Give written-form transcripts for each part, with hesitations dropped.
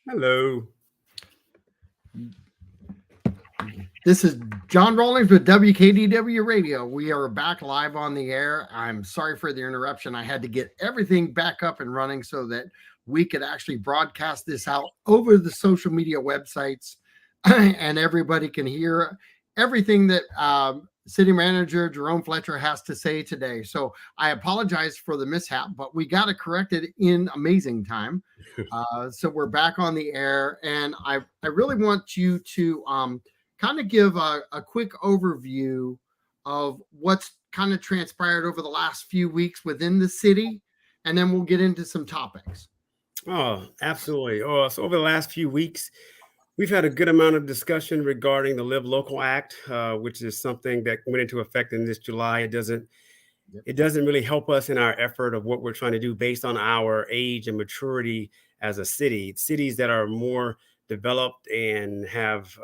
Hello. This is John Rawlings with WKDW Radio. We are back live on the air. I'm sorry for the interruption. I had to get everything back up and running so that we could actually broadcast this out over the social media websites and everybody can hear everything that City Manager Jerome Fletcher has to say today. So I apologize for the mishap, but we got it corrected in amazing time. So we're back on the air, and I really want you to kind of give a quick overview of what's kind of transpired over the last few weeks within the city, and then we'll get into some topics. Oh, absolutely. Oh, so over the last few weeks, we've had a good amount of discussion regarding the Live Local Act, which is something that went into effect in this July. It doesn't really help us in our effort of what we're trying to do based on our age and maturity as a city. Cities that are more developed and have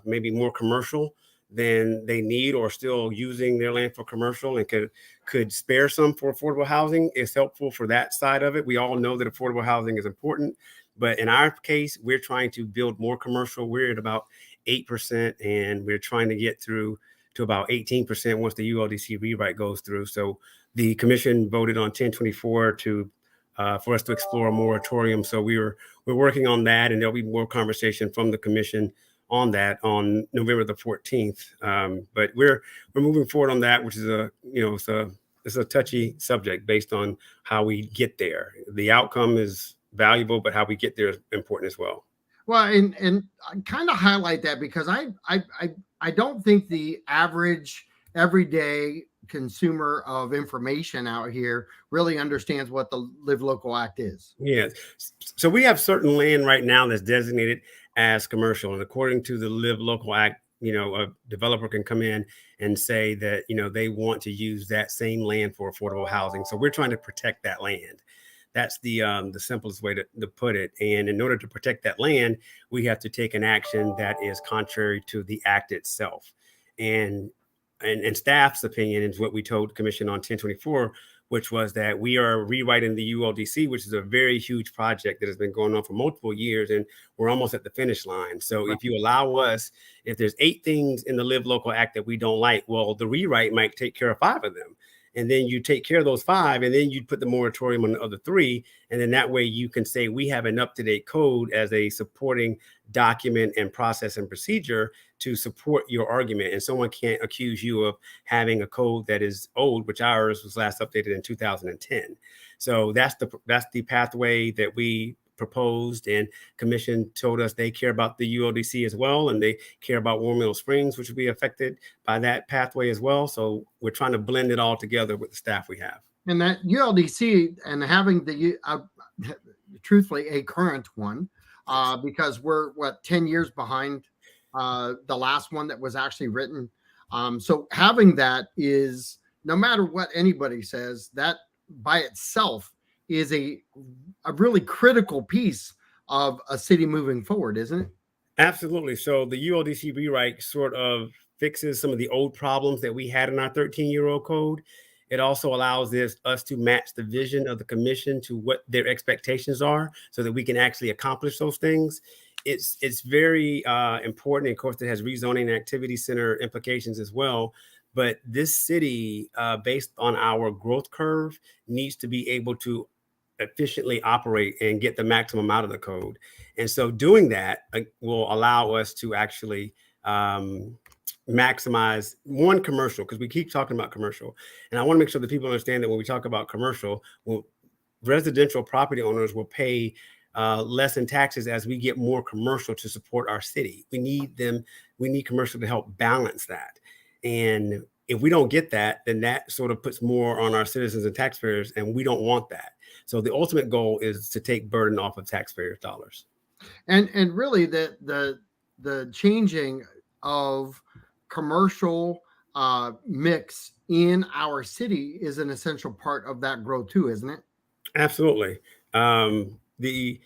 maybe more commercial than they need, or still using their land for commercial and could spare some for affordable housing, is helpful for that side of it. We all know that affordable housing is important, but in our case, we're trying to build more commercial. We're at about 8%, and we're trying to get through to about 18% once the ULDC rewrite goes through. So the commission voted on 1024 to for us to explore a moratorium. So we're working on that, and there'll be more conversation from the commission on that on November the 14th. But we're moving forward on that, which is it's a touchy subject based on how we get there. The outcome is valuable, but how we get there is important as well. Well, and I kind of highlight that because I don't think the average everyday consumer of information out here really understands what the Live Local Act is. Yes. So we have certain land right now that's designated as commercial. And according to the Live Local Act, a developer can come in and say that, they want to use that same land for affordable housing. So we're trying to protect that land. That's the simplest way to put it. And in order to protect that land, we have to take an action that is contrary to the act itself. And staff's opinion is what we told the commission on 1024, which was that we are rewriting the ULDC, which is a very huge project that has been going on for multiple years, and we're almost at the finish line. So if you allow us, if there's 8 things in the Live Local Act that we don't like, well, the rewrite might take care of 5 of them. And then you take care of those 5, and then you put the moratorium on the other 3. And then that way you can say we have an up-to-date code as a supporting document and process and procedure to support your argument. And someone can't accuse you of having a code that is old, which ours was last updated in 2010. So that's the pathway that we proposed, and commission told us they care about the ULDC as well, and they care about Warm Middle Springs, which will be affected by that pathway as well. So we're trying to blend it all together with the staff we have. And that ULDC and having the truthfully a current one, because we're 10 years behind the last one that was actually written. So having that is, no matter what anybody says, that by itself is a really critical piece of a city moving forward, isn't it? Absolutely. So the ULDC rewrite sort of fixes some of the old problems that we had in our 13-year-old code. It also allows us to match the vision of the commission to what their expectations are, so that we can actually accomplish those things. It's very important. Of course, it has rezoning and activity center implications as well. But this city, based on our growth curve, needs to be able to efficiently operate and get the maximum out of the code. And so doing that will allow us to actually maximize one commercial, because we keep talking about commercial. And I want to make sure that people understand that when we talk about commercial, residential property owners will pay less in taxes as we get more commercial to support our city. We need commercial to help balance that. And if we don't get that, then that sort of puts more on our citizens and taxpayers, and we don't want that. So the ultimate goal is to take burden off of taxpayers' dollars. And really the changing of commercial mix in our city is an essential part of that growth too, isn't it? Absolutely. The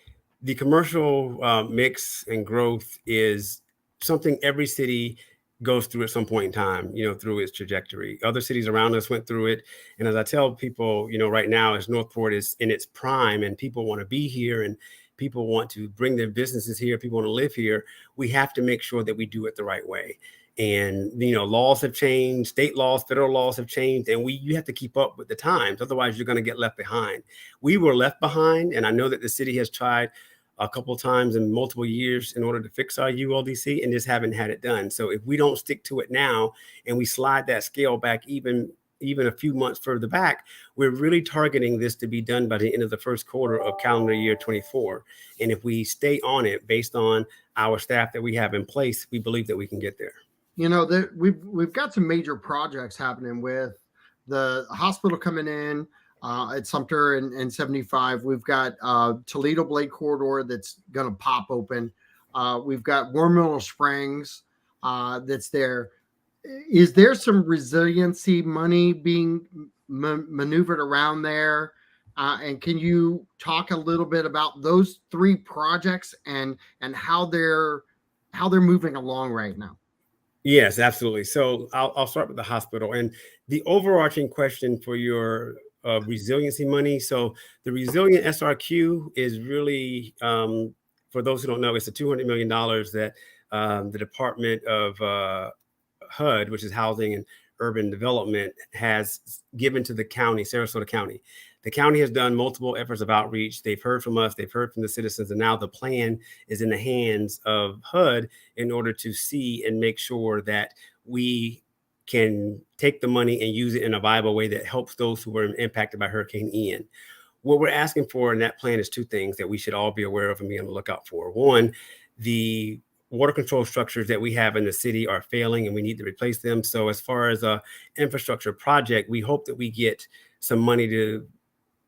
commercial mix and growth is something every city goes through at some point in time, through its trajectory. Other cities around us went through it. And as I tell people, right now, as Northport is in its prime and people want to be here and people want to bring their businesses here, people want to live here, we have to make sure that we do it the right way. And laws have changed, state laws, federal laws have changed, and you have to keep up with the times. Otherwise, you're going to get left behind. We were left behind, and I know that the city has tried a couple of times in multiple years in order to fix our ULDC and just haven't had it done. So if we don't stick to it now and we slide that scale back even a few months further back, we're really targeting this to be done by the end of the first quarter of calendar year 24. And if we stay on it based on our staff that we have in place, we believe that we can get there. We've got some major projects happening with the hospital coming in at Sumter and 75. We've got Toledo Blade Corridor that's going to pop open. We've got Warm Mineral Springs that's there. Is there some resiliency money being maneuvered around there? And can you talk a little bit about those three projects and how they're moving along right now? Yes, absolutely. So I'll start with the hospital and the overarching question for your resiliency money. So the Resilient SRQ is really, for those who don't know, it's the $200 million that the Department of HUD, which is Housing and Urban Development, has given to the county, Sarasota County. The county has done multiple efforts of outreach. They've heard from us, they've heard from the citizens, and now the plan is in the hands of HUD in order to see and make sure that we can take the money and use it in a viable way that helps those who were impacted by Hurricane Ian. What we're asking for in that plan is two things that we should all be aware of and be on the lookout for. One, the water control structures that we have in the city are failing and we need to replace them. So as far as a infrastructure project, we hope that we get some money to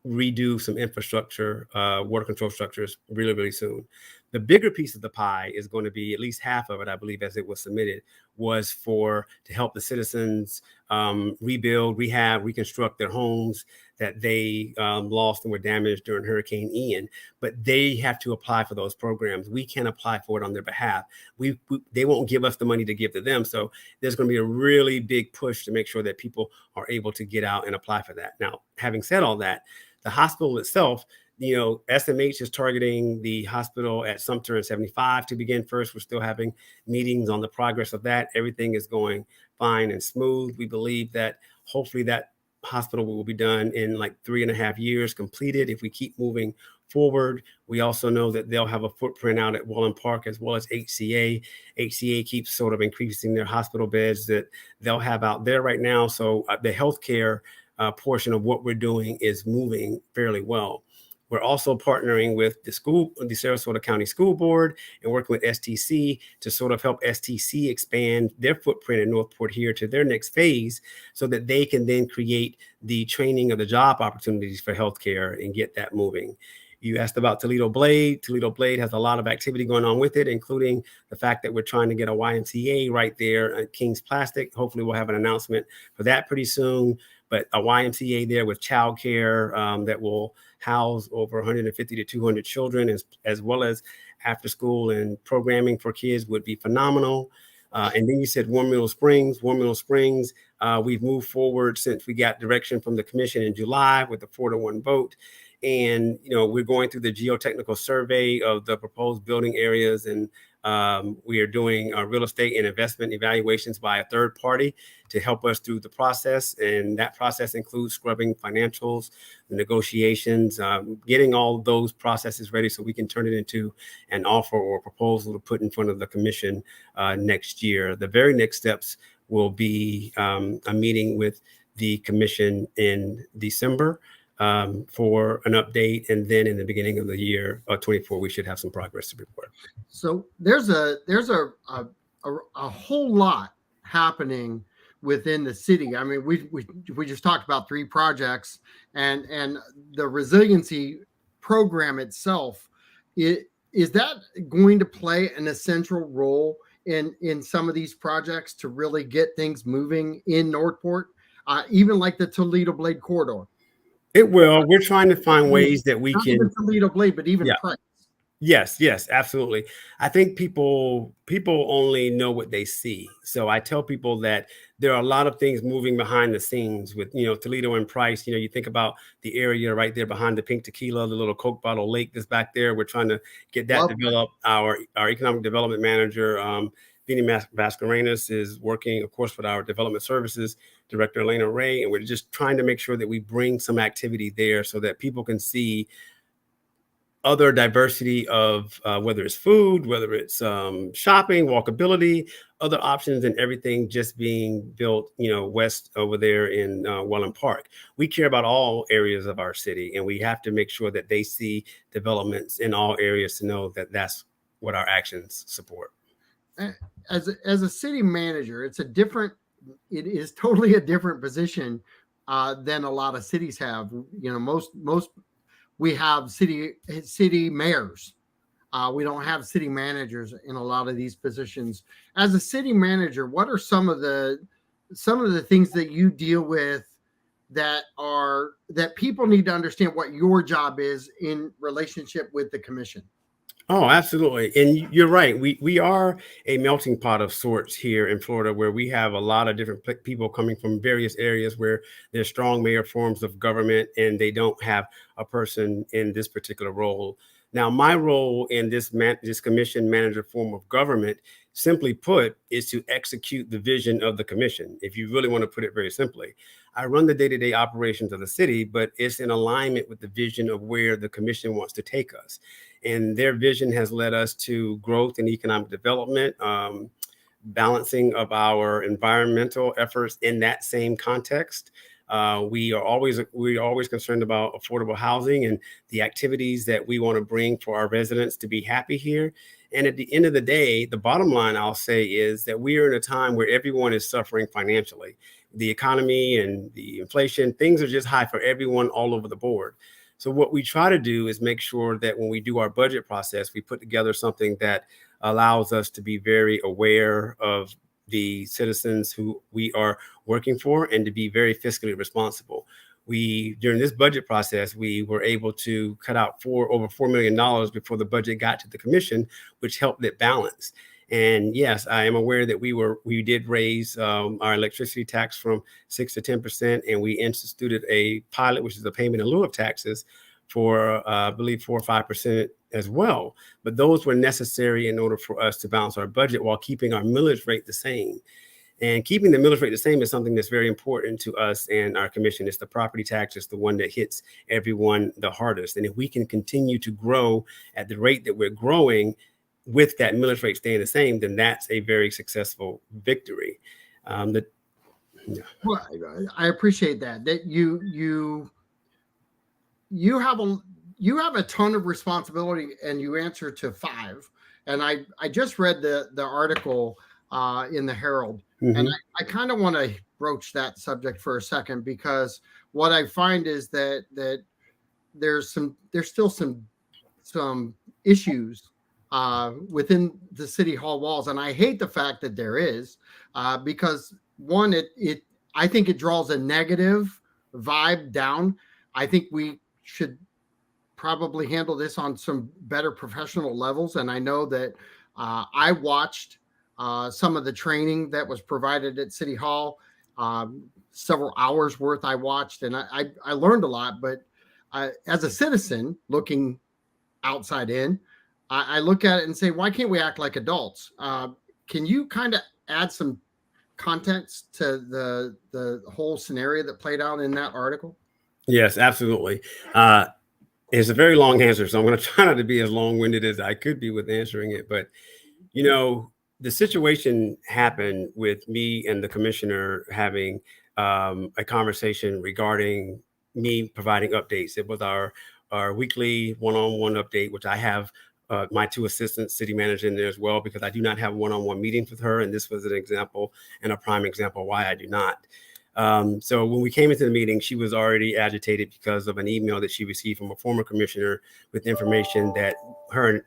redo some infrastructure, water control structures really, really soon. The bigger piece of the pie is going to be, at least half of it, I believe, as it was submitted, was to help the citizens rebuild, rehab, reconstruct their homes that they lost and were damaged during Hurricane Ian. But they have to apply for those programs. We can't apply for it on their behalf. They won't give us the money to give to them. So there's going to be a really big push to make sure that people are able to get out and apply for that. Now, having said all that, the hospital itself, SMH is targeting the hospital at Sumter and 75 to begin first. We're still having meetings on the progress of that. Everything is going fine and smooth. We believe that hopefully that hospital will be done in like 3.5 years completed if we keep moving forward. We also know that they'll have a footprint out at Wallen Park as well as HCA. HCA keeps sort of increasing their hospital beds that they'll have out there right now. So the healthcare portion of what we're doing is moving fairly well. We're also partnering with the Sarasota County School Board, and working with STC to sort of help STC expand their footprint in Northport here to their next phase so that they can then create the training of the job opportunities for healthcare and get that moving. You asked about Toledo Blade. Toledo Blade has a lot of activity going on with it, including the fact that we're trying to get a YMCA right there at King's Plastic. Hopefully we'll have an announcement for that pretty soon. But a YMCA there with childcare that will house over 150 to 200 children, as well as after school and programming for kids would be phenomenal. And then you said Warm Mineral Springs. Warm Mineral Springs, we've moved forward since we got direction from the commission in July with a 4-1 vote. And, we're going through the geotechnical survey of the proposed building areas, and we are doing real estate and investment evaluations by a third party to help us through the process. And that process includes scrubbing financials, negotiations, getting all those processes ready so we can turn it into an offer or a proposal to put in front of the commission next year. The very next steps will be a meeting with the commission in December for an update, and then in the beginning of the year 24 we should have some progress to report. So there's a whole lot happening within the city. I mean, we just talked about 3 projects, and the resiliency program itself. Is that going to play an essential role in some of these projects to really get things moving in Northport, even like the Toledo Blade Corridor? It will. We're trying to find ways that we Not can. even Toledo Blade, but even Yeah. Price. Yes, yes, absolutely. I think people only know what they see. So I tell people that there are a lot of things moving behind the scenes with, Toledo and Price. You think about the area right there behind the Pink Tequila, the little Coke bottle lake that's back there. We're trying to get that Love that. developed. Our economic development manager, Vinny Vascarenas, is working, of course, with our development services director, Elena Ray, and we're just trying to make sure that we bring some activity there so that people can see other diversity of whether it's food, whether it's shopping, walkability, other options, and everything just being built, west over there in Welland Park. We care about all areas of our city, and we have to make sure that they see developments in all areas to know that that's what our actions support. As a city manager, it is totally a different position than a lot of cities have. Most we have city mayors. We don't have city managers in a lot of these positions. As a city manager, what are some of the things that you deal with that people need to understand what your job is in relationship with the commission? Oh, absolutely. And you're right. We are a melting pot of sorts here in Florida, where we have a lot of different people coming from various areas where there's strong mayor forms of government and they don't have a person in this particular role. Now, my role in this commission manager form of government, simply put, is to execute the vision of the commission. If you really want to put it very simply, I run the day-to-day operations of the city, but it's in alignment with the vision of where the commission wants to take us. And their vision has led us to growth and economic development, balancing of our environmental efforts in that same context. We are always concerned about affordable housing and the activities that we want to bring for our residents to be happy here. And at the end of the day, the bottom line I'll say is that we are in a time where everyone is suffering financially. The economy and the inflation, things are just high for everyone all over the board. So what we try to do is make sure that when we do our budget process, we put together something that allows us to be very aware of the citizens who we are working for and to be very fiscally responsible. During this budget process, we were able to cut out over $4 million before the budget got to the commission, which helped it balance. And yes, I am aware that we did raise our electricity tax from 6 to 10%, and we instituted a pilot, which is a payment in lieu of taxes, for I believe 4 or 5% as well. But those were necessary in order for us to balance our budget while keeping our millage rate the same. And keeping the millage rate the same is something that's very important to us and our commission. It's the property tax. It's the one that hits everyone the hardest. And if we can continue to grow at the rate that we're growing, with that millage rate staying the same, then that's a very successful victory. Yeah. Well, I appreciate that you have a ton of responsibility and you answer to 5. And I just read the article in the Herald, mm-hmm. And I kind of want to broach that subject for a second, because what I find is that there's still some issues within the city hall walls. And I hate the fact that there is, because one, I think it draws a negative vibe down. I think we should probably handle this on some better professional levels. And I know that I watched some of the training that was provided at City Hall, several hours worth I watched, and I learned a lot. But as a citizen looking outside in, I look at it and say, why can't we act like adults? Can you kind of add some context to the whole scenario that played out in that article? Yes, absolutely. It's a very long answer, so I'm going to try not to be as long-winded as I could be with answering it. But, the situation happened with me and the commissioner having a conversation regarding me providing updates. It was our weekly one-on-one update, which I have my 2 assistants, city manager, in there as well, because I do not have one-on-one meetings with her. And this was an example and a prime example why I do not. So when we came into the meeting, she was already agitated because of an email that she received from a former commissioner with information that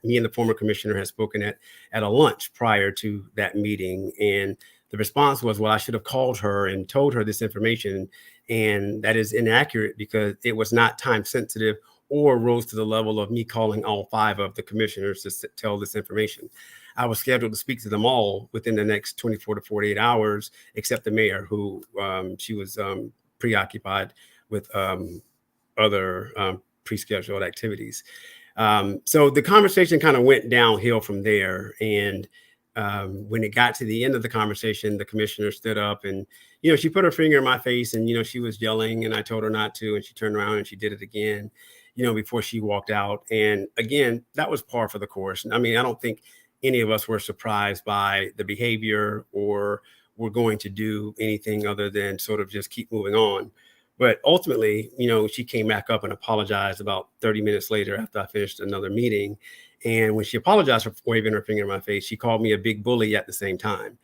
me and the former commissioner had spoken at a lunch prior to that meeting. And the response was, well, I should have called her and told her this information. And that is inaccurate because it was not time sensitive or rose to the level of me calling all 5 of the commissioners to tell this information. I was scheduled to speak to them all within the next 24 to 48 hours, except the mayor, who she was preoccupied with other pre-scheduled activities. So the conversation kind of went downhill from there. And when it got to the end of the conversation, the commissioner stood up and, she put her finger in my face and, she was yelling and I told her not to. And she turned around and she did it again, before she walked out. And again, that was par for the course. I mean, I don't think any of us were surprised by the behavior or were going to do anything other than sort of just keep moving on. But ultimately, she came back up and apologized about 30 minutes later after I finished another meeting. And when she apologized for waving her finger in my face, she called me a big bully at the same time.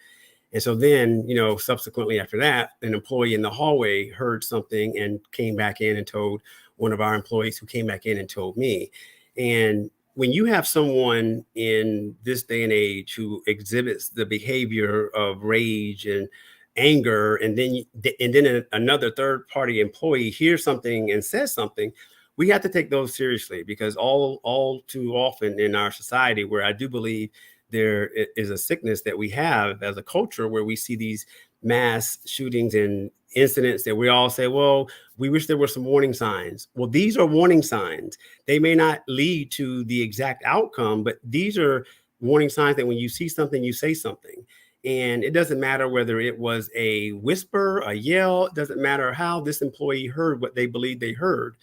And so then, subsequently after that, an employee in the hallway heard something and came back in and told one of our employees, who came back in and told me. And when you have someone in this day and age who exhibits the behavior of rage and anger, and then another third party employee hears something and says something, we have to take those seriously, because all too often in our society, where I do believe there is a sickness that we have as a culture, where we see these mass shootings and incidents that we all say, well, we wish there were some warning signs. Well, these are warning signs. They may not lead to the exact outcome, but these are warning signs that when you see something, you say something. And it doesn't matter whether it was a whisper, a yell, it doesn't matter how this employee heard what they believed they heard.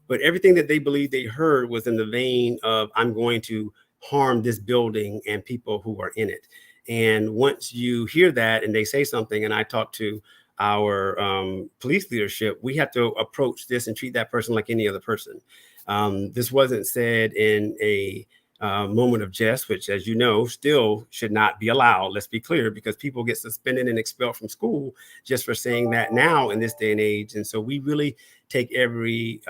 But everything that they believed they heard was in the vein of, I'm going to harm this building and people who are in it. And once you hear that and they say something, and I talk to our police leadership, we have to approach this and treat that person like any other person. This wasn't said in a moment of jest, which, as you know, still should not be allowed. Let's be clear, because people get suspended and expelled from school just for saying that now in this day and age. And so we really take every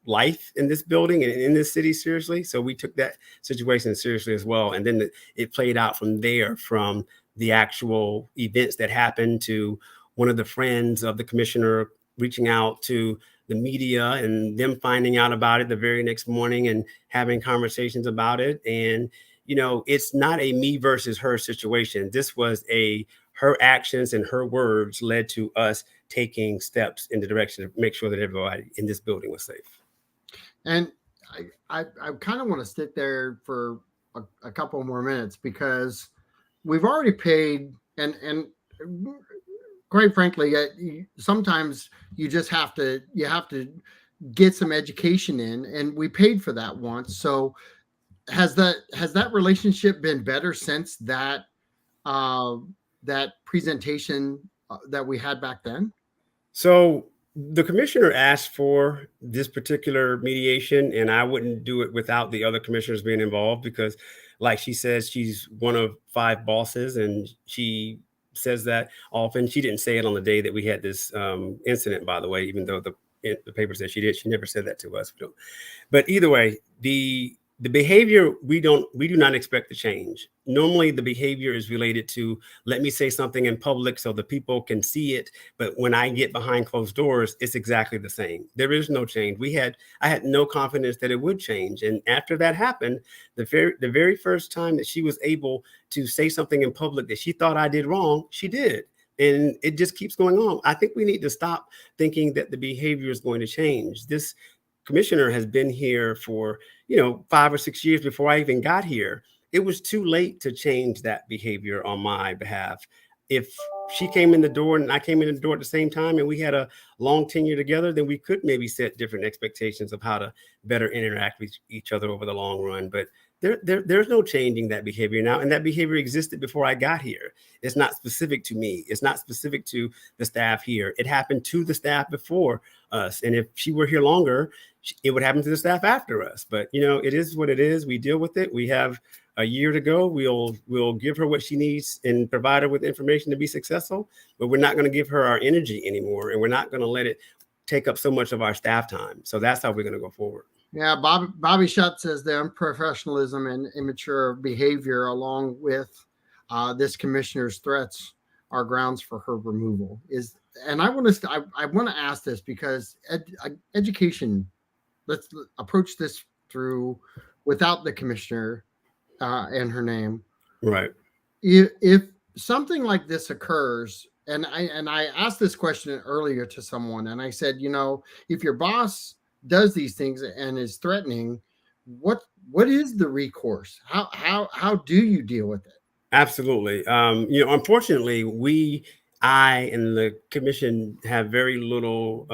life in this building and in this city seriously. So we took that situation seriously as well. And then it played out from there, from the actual events that happened to one of the friends of the commissioner reaching out to the media and them finding out about it the very next morning and having conversations about it. And, it's not a me versus her situation. This was her actions and her words led to us taking steps in the direction to make sure that everybody in this building was safe. And I kind of want to stick there for a couple more minutes, because we've already paid, and quite frankly, sometimes you have to get some education in, and we paid for that once. So has that relationship been better since that that presentation that we had back then? So the commissioner asked for this particular mediation, and I wouldn't do it without the other commissioners being involved, because, like she says, she's one of 5 bosses, and she says that often. She didn't say it on the day that we had this incident, by the way, even though the paper said she did. She never said that to us. But either way, the behavior, we do not expect to change. Normally the behavior is related to, let me say something in public so the people can see it, but when I get behind closed doors, it's exactly the same. There is no change. I had no confidence that it would change. And after that happened, the very first time that she was able to say something in public that she thought I did wrong, she did. And it just keeps going on. I think we need to stop thinking that the behavior is going to change. This commissioner has been here for 5 or 6 years before I even got here. It was too late to change that behavior on my behalf. If she came in the door and I came in the door at the same time and we had a long tenure together, then we could maybe set different expectations of how to better interact with each other over the long run. But there's no changing that behavior now. And that behavior existed before I got here. It's not specific to me. It's not specific to the staff here. It happened to the staff before us. And if she were here longer, it would happen to the staff after us. But, it is what it is. We deal with it. We have a year to go. We'll give her what she needs and provide her with information to be successful. But we're not going to give her our energy anymore. And we're not going to let it take up so much of our staff time. So that's how we're going to go forward. Yeah, Bobby Shutt says the unprofessionalism and immature behavior, along with this commissioner's threats, are grounds for her removal. And I want to ask this, because education, let's approach this through without the commissioner and her name. Right. If something like this occurs, and I asked this question earlier to someone, and I said, if your boss does these things and is threatening, what what is the recourse? How do you deal with it? Absolutely. Unfortunately, I and the commission have very little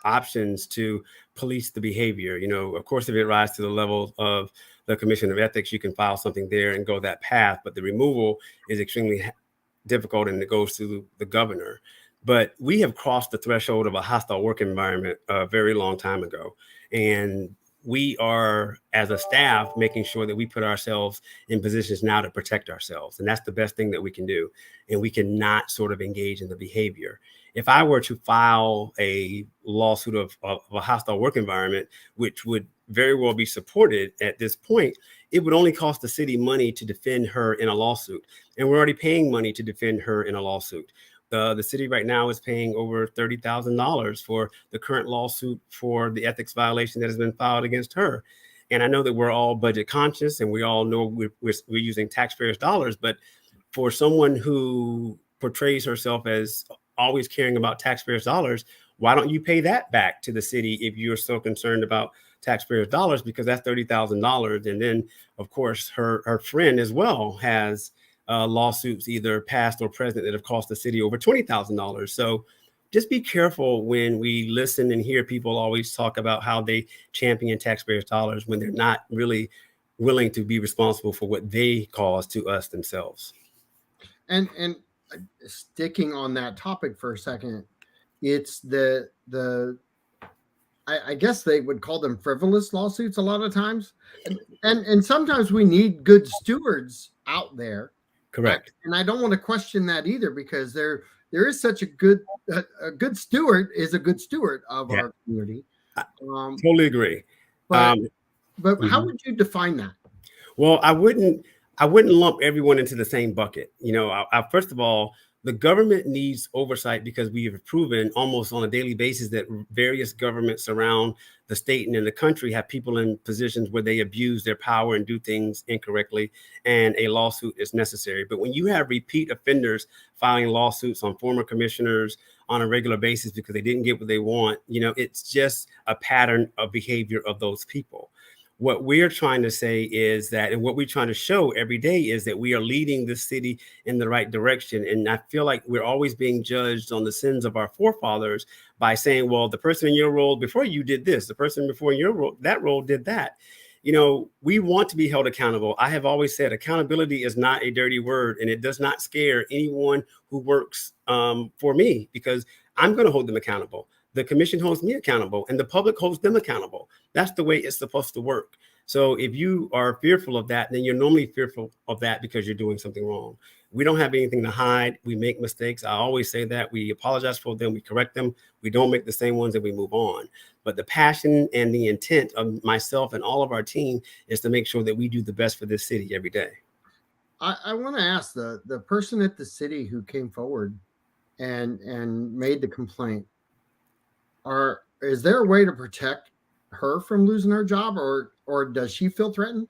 options to police the behavior. Of course, if it rises to the level of the Commission of Ethics, you can file something there and go that path. But the removal is extremely difficult, and it goes to the governor. But we have crossed the threshold of a hostile work environment a very long time ago, and we are, as a staff, making sure that we put ourselves in positions now to protect ourselves. And that's the best thing that we can do. And we cannot sort of engage in the behavior. If I were to file a lawsuit of a hostile work environment, which would very well be supported at this point, it would only cost the city money to defend her in a lawsuit. And we're already paying money to defend her in a lawsuit. The city right now is paying over $30,000 for the current lawsuit for the ethics violation that has been filed against her. And I know that we're all budget conscious and we all know we're using taxpayers' dollars, but for someone who portrays herself as always caring about taxpayers' dollars, why don't you pay that back to the city if you're so concerned about taxpayers' dollars? Because that's $30,000. And then, of course, her friend as well has lawsuits, either past or present, that have cost the city over $20,000. So just be careful when we listen and hear people always talk about how they champion taxpayers' dollars when they're not really willing to be responsible for what they cause to us themselves. And sticking on that topic for a second, it's the I guess they would call them frivolous lawsuits a lot of times, and sometimes we need good stewards out there. Correct. And I don't want to question that either, because there is such a good steward is a good steward of our community. I totally agree. But how Mhm. would you define that? Well, I wouldn't lump everyone into the same bucket. First of all, the government needs oversight because we have proven almost on a daily basis that various governments around the state and in the country have people in positions where they abuse their power and do things incorrectly, and a lawsuit is necessary. But when you have repeat offenders filing lawsuits on former commissioners on a regular basis because they didn't get what they want, it's just a pattern of behavior of those people. What we're trying to say is that, and what we're trying to show every day is that we are leading the city in the right direction. And I feel like we're always being judged on the sins of our forefathers by saying, well, the person in your role before you did this, the person before your role, that role did that. We want to be held accountable. I have always said accountability is not a dirty word, and it does not scare anyone who works for me, because I'm going to hold them accountable. The commission holds me accountable, and the public holds them accountable. That's the way it's supposed to work. So if you are fearful of that, then you're normally fearful of that because you're doing something wrong. We don't have anything to hide. We make mistakes. I always say that. We apologize for them. We correct them. We don't make the same ones, and we move on. But the passion and the intent of myself and all of our team is to make sure that we do the best for this city every day. I want to ask the person at the city who came forward and made the complaint. Is there a way to protect her from losing her job, or does she feel threatened?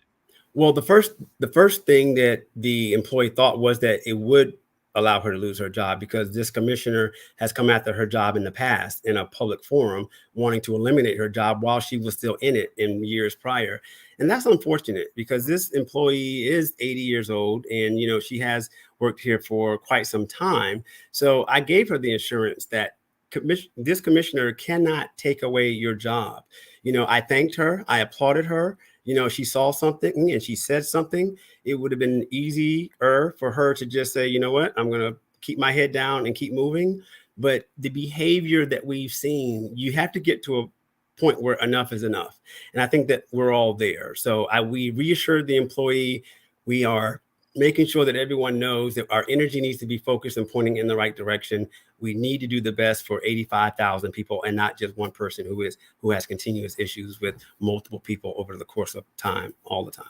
Well, the first thing that the employee thought was that it would allow her to lose her job, because this commissioner has come after her job in the past in a public forum, wanting to eliminate her job while she was still in it in years prior. And that's unfortunate, because this employee is 80 years old, and she has worked here for quite some time. So I gave her the assurance that this commissioner cannot take away your job. I thanked her. I applauded her. She saw something and she said something. It would have been easier for her to just say, you know what, I'm going to keep my head down and keep moving. But the behavior that we've seen, you have to get to a point where enough is enough. And I think that we're all there. So we reassured the employee. We are making sure that everyone knows that our energy needs to be focused and pointing in the right direction. We need to do the best for 85,000 people, and not just one person who has continuous issues with multiple people over the course of time, all the time.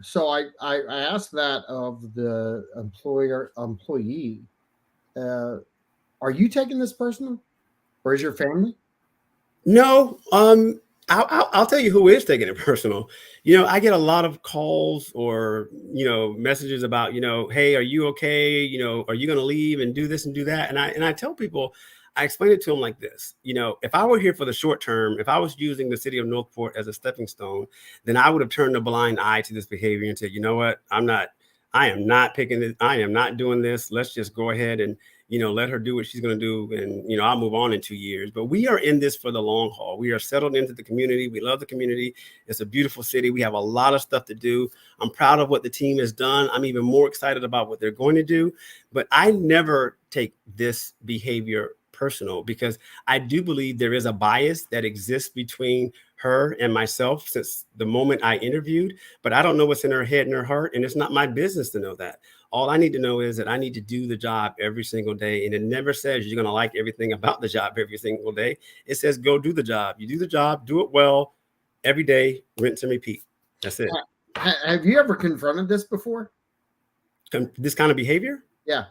So I asked that of the employee. Uh, are you taking this personal, or is your family? No, I'll tell you who is taking it personal. I get a lot of calls or messages about hey, are you okay? Are you going to leave and do this and do that? And I tell people, I explain it to them like this. If I were here for the short term, if I was using the city of Northport as a stepping stone, then I would have turned a blind eye to this behavior and said, you know what, I am not picking this. I am not doing this. Let's just go ahead and let her do what she's going to do. And, I'll move on in 2 years. But we are in this for the long haul. We are settled into the community. We love the community. It's a beautiful city. We have a lot of stuff to do. I'm proud of what the team has done. I'm even more excited about what they're going to do. But I never take this behavior personal because I do believe there is a bias that exists between her and myself since the moment I interviewed, but I don't know what's in her head and her heart, and it's not my business to know that. All I need to know is that I need to do the job every single day, and it never says you're going to like everything about the job every single day. It says go do the job. You do the job, do it well, every day, rinse and repeat. That's it. Have you ever confronted this before? This kind of behavior? Yeah.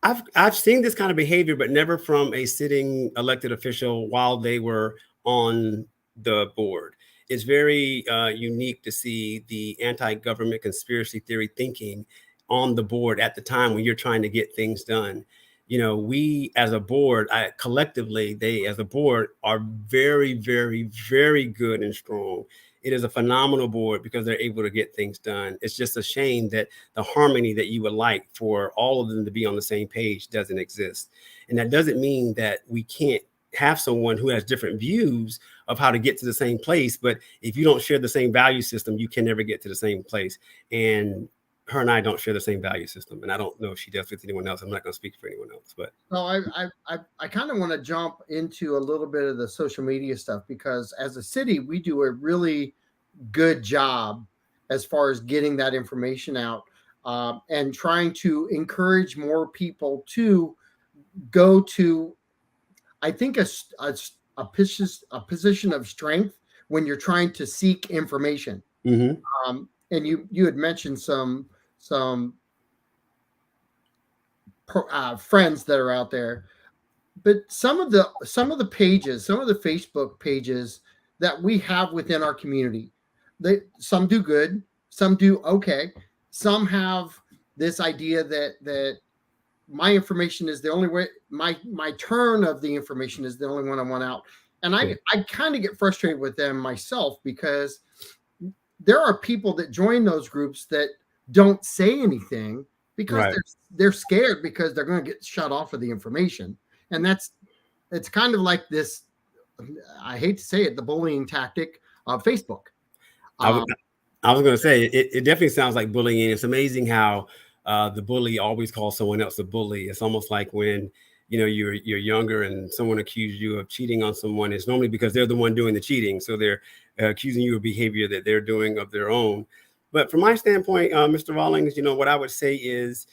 I've seen this kind of behavior, but never from a sitting elected official while they were on the board. It's very unique to see the anti-government conspiracy theory thinking on the board at the time when you're trying to get things done. We as a board, collectively, they as a board are very, very, very good and strong. It is a phenomenal board because they're able to get things done. It's just a shame that the harmony that you would like for all of them to be on the same page doesn't exist. And that doesn't mean that we can't have someone who has different views of how to get to the same place. But if you don't share the same value system, you can never get to the same place. And her and I don't share the same value system. And I don't know if she does with anyone else. I'm not going to speak for anyone else, but. So I kind of want to jump into a little bit of the social media stuff because as a city, we do a really good job as far as getting that information out and trying to encourage more people to go to, I think, a position of strength when you're trying to seek information. Mm-hmm. And you had mentioned some friends that are out there, but some of the pages, some of the Facebook pages that we have within our community, some do good, some do okay, some have this idea that my information is the only way, my turn of the information is the only one I want out. And I kind of get frustrated with them myself because there are people that join those groups that don't say anything because they're scared because they're going to get shut off of the information. And it's kind of like this, I hate to say it, the bullying tactic of Facebook. I was going to say, it definitely sounds like bullying. It's amazing how the bully always calls someone else a bully. It's almost like when you're younger and someone accuses you of cheating on someone. It's normally because they're the one doing the cheating, so they're accusing you of behavior that they're doing of their own. But from my standpoint, Mr. Rawlings, what I would say is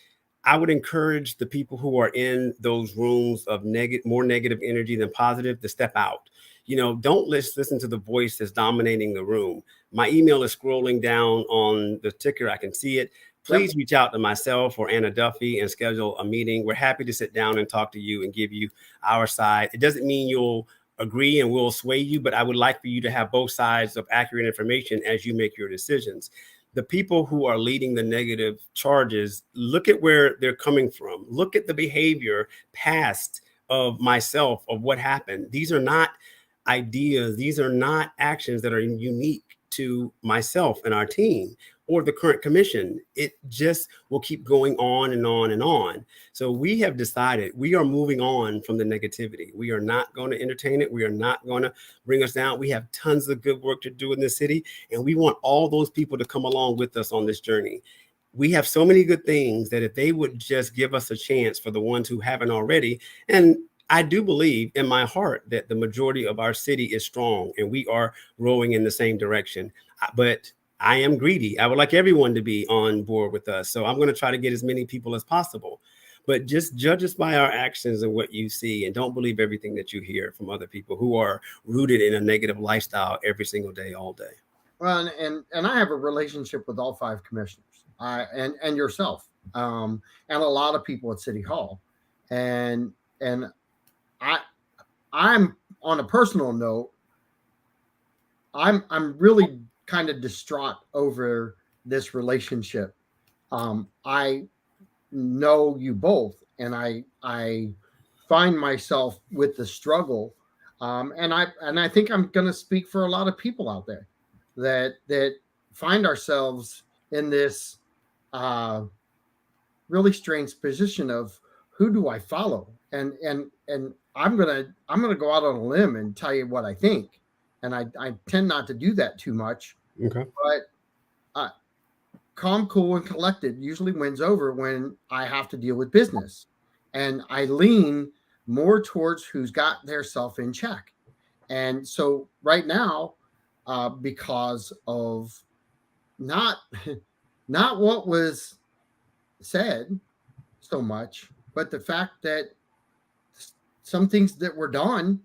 I would encourage the people who are in those rooms of more negative energy than positive to step out. Don't listen to the voice that's dominating the room. My email is scrolling down on the ticker. I can see it. Please reach out to myself or Anna Duffy and schedule a meeting. We're happy to sit down and talk to you and give you our side. It doesn't mean you'll agree and we'll sway you, but I would like for you to have both sides of accurate information as you make your decisions. The people who are leading the negative charges, look at where they're coming from. Look at the behavior past of myself, of what happened. These are not ideas. These are not actions that are unique to myself and our team or the current commission. It just will keep going on and on and on. So we have decided we are moving on from the negativity. We are not going to entertain it. We are not going to bring us down. We have tons of good work to do in this city, and we want all those people to come along with us on this journey. We have so many good things that if they would just give us a chance, for the ones who haven't already, and I do believe in my heart that the majority of our city is strong and we are rowing in the same direction. But I am greedy. I would like everyone to be on board with us. So I'm going to try to get as many people as possible. But just judge us by our actions and what you see, and don't believe everything that you hear from other people who are rooted in a negative lifestyle every single day, all day. Well, and I have a relationship with all 5 commissioners, and yourself, and a lot of people at City Hall, and I'm on a personal note. I'm really kind of distraught over this relationship. I know you both, and I find myself with the struggle, and I think I'm going to speak for a lot of people out there that find ourselves in this uh, really strange position of who do I follow, and I'm gonna go out on a limb and tell you what I think, and I tend not to do that too much, Okay. but uh, calm, cool, and collected usually wins over when I have to deal with business. And I lean more towards who's got their self in check. And so right now, because of not not what was said so much, but the fact that some things that were done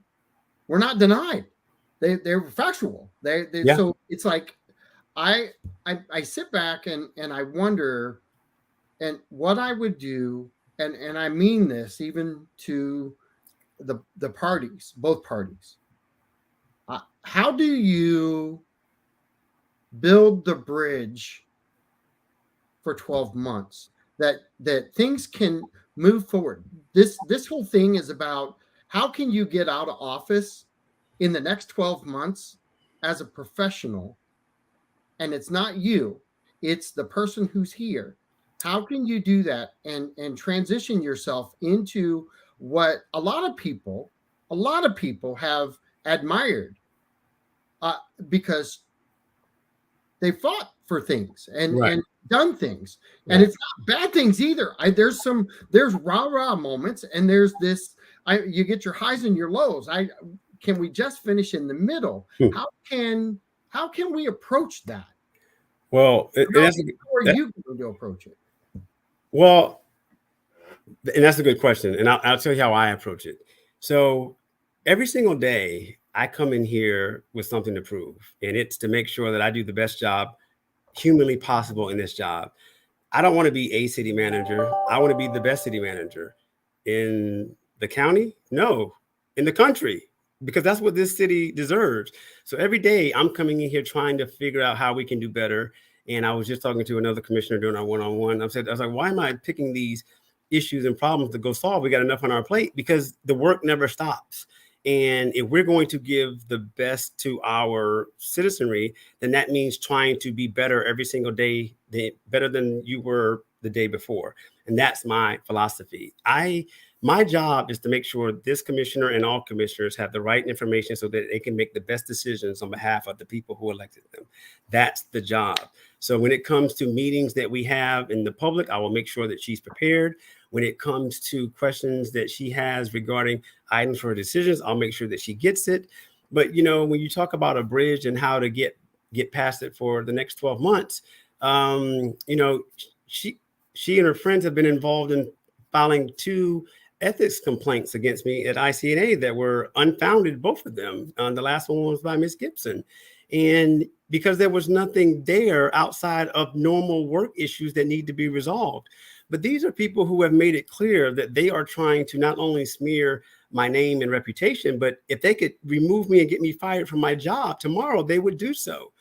were not denied. They were factual. Yeah. So it's like I I sit back and I wonder and what I would do, and I mean this even to the parties, both parties. How do you build the bridge for 12 months that things can move forward? This whole thing is about how can you get out of office in the next 12 months as a professional, and it's not you, it's the person who's here. How can you do that and transition yourself into what a lot of people have admired, uh, because they fought for things Right. and done things, and Right. it's not bad things either. There's rah moments, and there's this. You get your highs and your lows. I Can we just finish in the middle? Hmm. How can we approach that? Well, How are you going to approach it? well, and that's a good question. And I'll tell you how I approach it. So every single day, I come in here with something to prove, and it's to make sure that I do the best job humanly possible in this job. I don't want to be a city manager. I want to be the best city manager in the county. No, in the country, because that's what this city deserves. So every day I'm coming in here trying to figure out how we can do better. And I was just talking to another commissioner during our one-on-one. I was like, why am I picking these issues and problems to go solve? We got enough on our plate, because the work never stops. And if we're going to give the best to our citizenry, then that means trying to be better every single day, better than you were the day before. And that's my philosophy. My job is to make sure this commissioner and all commissioners have the right information so that they can make the best decisions on behalf of the people who elected them. That's the job. So when it comes to meetings that we have in the public, I will make sure that she's prepared. When it comes to questions that she has regarding items for her decisions, I'll make sure that she gets it. But when you talk about a bridge and how to get past it for the next 12 months, she and her friends have been involved in filing 2 ethics complaints against me at ICNA that were unfounded, both of them. The last one was by Miss Gibson. And because there was nothing there outside of normal work issues that need to be resolved. But these are people who have made it clear that they are trying to not only smear my name and reputation, but if they could remove me and get me fired from my job tomorrow, they would do so.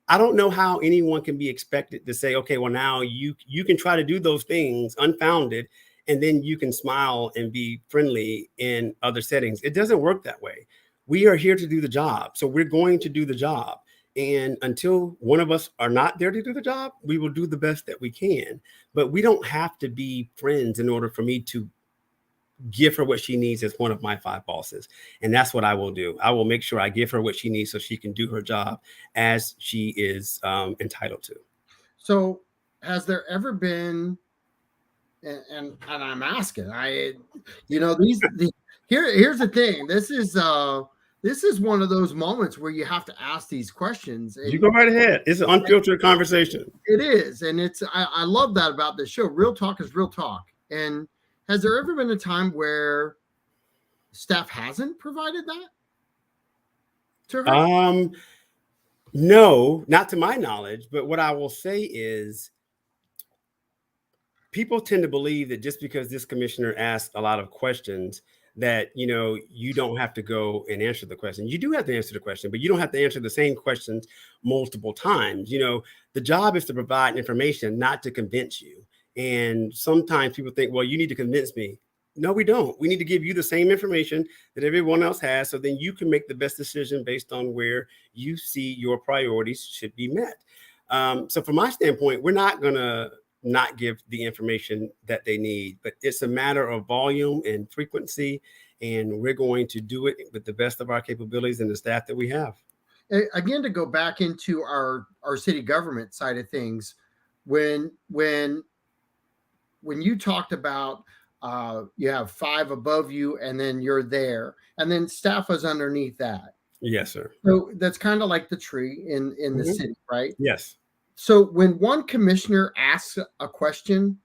I don't know how anyone can be expected to say, okay, well, now you can try to do those things unfounded, and then you can smile and be friendly in other settings. It doesn't work that way. We are here to do the job. So we're going to do the job. And until one of us are not there to do the job, we will do the best that we can. But we don't have to be friends in order for me to give her what she needs as one of my 5 bosses. And that's what I will do. I will make sure I give her what she needs so she can do her job as she is entitled to. So, has there ever been, and I'm asking, here's the thing. This is one of those moments where you have to ask these questions, You and go right ahead. It's an unfiltered conversation. it is, and I love that about this show. Real talk is real talk. And has there ever been a time where staff hasn't provided that to her? No, not to my knowledge. But what I will say is, people tend to believe that just because this commissioner asked a lot of questions, that, you don't have to go and answer the question. You do have to answer the question, but you don't have to answer the same questions multiple times. The job is to provide information, not to convince you. And sometimes people think, well, you need to convince me. No, we don't. We need to give you the same information that everyone else has, so then you can make the best decision based on where you see your priorities should be met. So from my standpoint, we're not going to not give the information that they need, but it's a matter of volume and frequency, and we're going to do it with the best of our capabilities and the staff that we have. Again, to go back into our city government side of things, when you talked about you have 5 above you and then you're there and then staff is underneath that. Yes, sir. So that's kind of like the tree in the Mhm. city, right? Yes. So when one commissioner asks a question,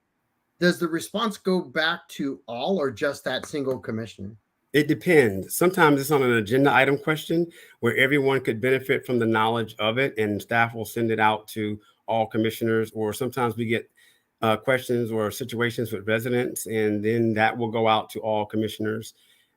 does the response go back to all or just that single commissioner? It depends. Sometimes it's on an agenda item question where everyone could benefit from the knowledge of it, and staff will send it out to all commissioners. Or sometimes we get questions or situations with residents, and then that will go out to all commissioners.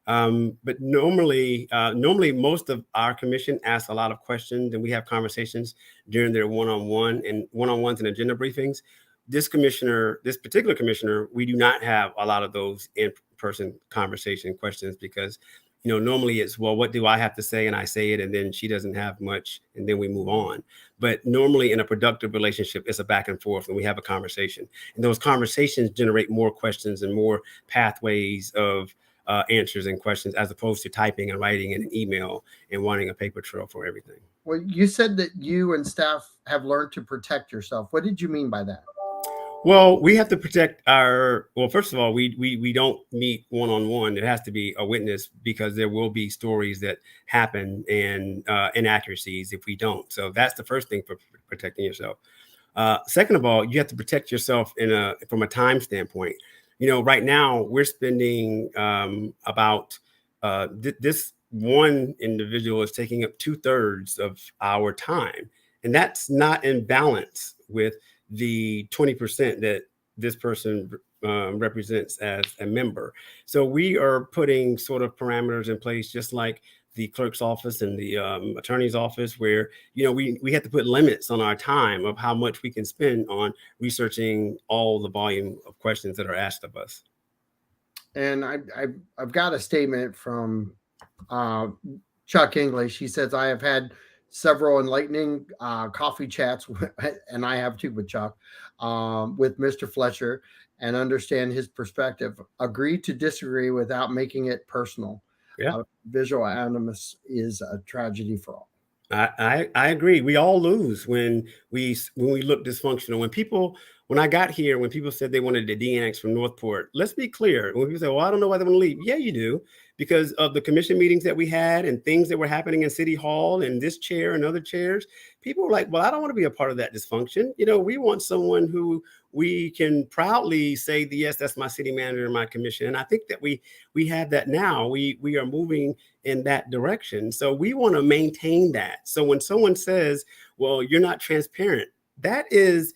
But normally, most of our commission asks a lot of questions, and we have conversations during their one-on-ones and agenda briefings. This particular commissioner, we do not have a lot of those in-person conversation questions because, normally it's, well, what do I have to say? And I say it, and then she doesn't have much, and then we move on. But normally in a productive relationship, it's a back and forth, and we have a conversation. And those conversations generate more questions and more pathways of answers and questions, as opposed to typing and writing in an email and wanting a paper trail for everything. Well, you said that you and staff have learned to protect yourself. What did you mean by that? Well, we have to protect well, first of all, we don't meet one-on-one. It has to be a witness, because there will be stories that happen and inaccuracies if we don't. So that's the first thing for protecting yourself. Second of all, you have to protect yourself from a time standpoint. Right now we're spending about this one individual is taking up 2/3 of our time, and that's not in balance with the 20% that this person represents as a member. So we are putting sort of parameters in place, just like the clerk's office and the attorney's office, where we have to put limits on our time of how much we can spend on researching all the volume of questions that are asked of us. And I've got a statement from uh, Chuck English. He says, I have had several enlightening coffee chats, and I have too with Chuck, with Mr. Fletcher, and understand his perspective. Agree to disagree without making it personal. Yeah. Visual animus is a tragedy for all. I agree. We all lose when we look dysfunctional. When I got here, when people said they wanted to de-annex from Northport, let's be clear. When people say, well, I don't know why they want to leave. Yeah, you do, because of the commission meetings that we had and things that were happening in City Hall and this chair and other chairs. People were like, well, I don't want to be a part of that dysfunction. We want someone who we can proudly say, yes, that's my city manager and my commission. And I think that we have that now. We are moving in that direction. So we want to maintain that. So when someone says, well, you're not transparent, that is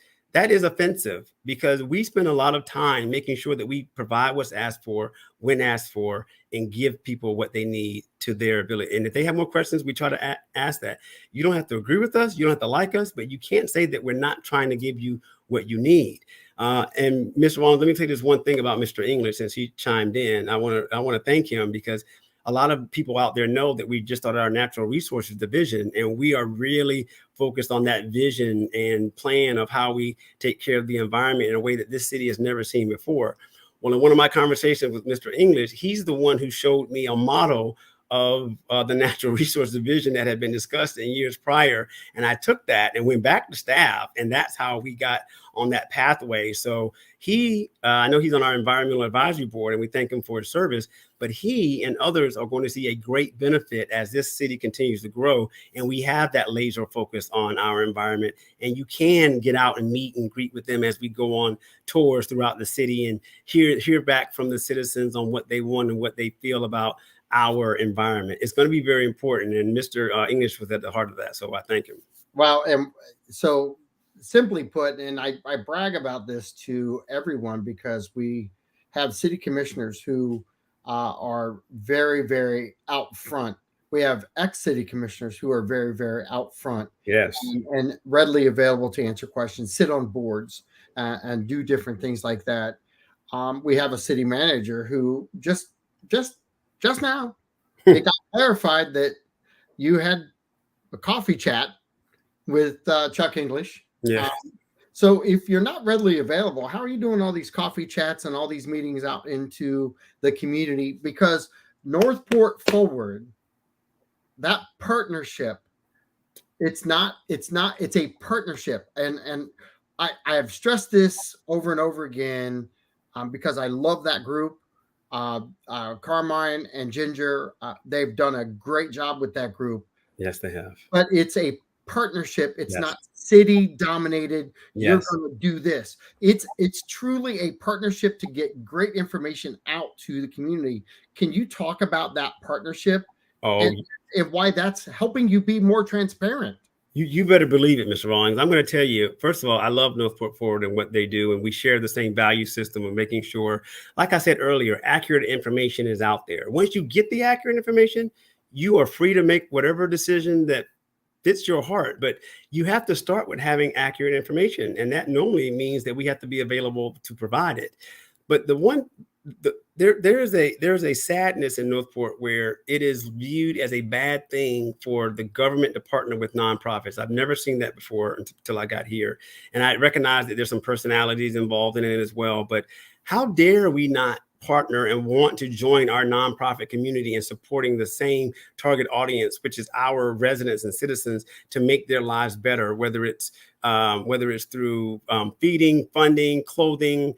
offensive, because we spend a lot of time making sure that we provide what's asked for when asked for, and give people what they need to their ability. And if they have more questions, we try to ask that. You don't have to agree with us, you don't have to like us, but you can't say that we're not trying to give you what you need. And Mr. Rollins, let me say this one thing about Mr. English, since he chimed in. I want to thank him, because a lot of people out there know that we just started our natural resources division, and we are really focused on that vision and plan of how we take care of the environment in a way that this city has never seen before. Well, in one of my conversations with Mr. English, he's the one who showed me a model of the natural resource division that had been discussed in years prior. And I took that and went back to staff, and that's how we got on that pathway. So I know he's on our environmental advisory board, and we thank him for his service, but he and others are going to see a great benefit as this city continues to grow. And we have that laser focus on our environment, and you can get out and meet and greet with them as we go on tours throughout the city and hear back from the citizens on what they want and what they feel about our environment. It's going to be very important. And Mr. English was at the heart of that. So I thank him. Well, and so simply put, and I brag about this to everyone, because we have city commissioners who are very, very out front. We have ex-city commissioners who are very, very out front Yes. and readily available to answer questions, sit on boards, and do different things like that. We have a city manager who just just now it got clarified that you had a coffee chat with Chuck English. Yes. So if you're not readily available, how are you doing all these coffee chats and all these meetings out into the community? Because Northport Forward, that partnership, it's a partnership. And I have stressed this over and over again because I love that group. Carmine and Ginger, they've done a great job with that group, Yes, they have. but it's a partnership. It's Yes. not city dominated. You're Yes. going to do this. It's truly a partnership to get great information out to the community. Can you talk about that partnership Oh, and, and why that's helping you be more transparent? you better believe it, Mr. Rawlings. I'm going to tell you, first of all, I love Northport Forward and what they do, and we share the same value system of making sure, like I said earlier, accurate information is out there. Once you get the accurate information, you are free to make whatever decision that fits your heart. But you have to start with having accurate information, and that normally means that we have to be available to provide it. But there's a sadness in Northport where it is viewed as a bad thing for the government to partner with nonprofits. I've never seen that before until I got here, and I recognize that there's some personalities involved in it as well. But how dare we not partner and want to join our nonprofit community in supporting the same target audience, which is our residents and citizens, to make their lives better, whether it's through feeding, funding, clothing,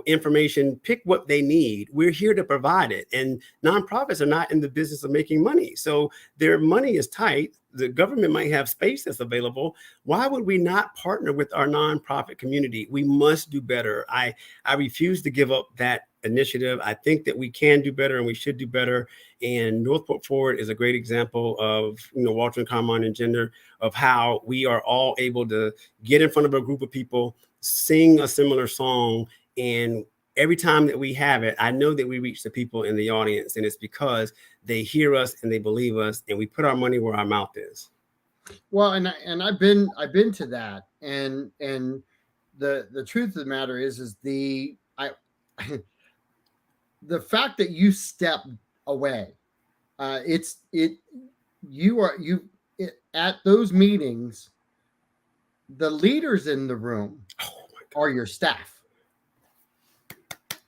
information. Pick what they need. We're here to provide it. And nonprofits are not in the business of making money. So their money is tight. The government might have space that's available. Why would we not partner with our nonprofit community? We must do better. I refuse to give up that initiative. I think that we can do better and we should do better. And Northport Forward is a great example of, Walter and Carmine and Gender, of how we are all able to get in front of a group of people, sing a similar song, and every time that we have it, I know that we reach the people in the audience, and it's because they hear us and they believe us, and we put our money where our mouth is. Well, and I've been to that, and the truth of the matter is the the fact that you step away, at those meetings, the leaders in the room are your staff.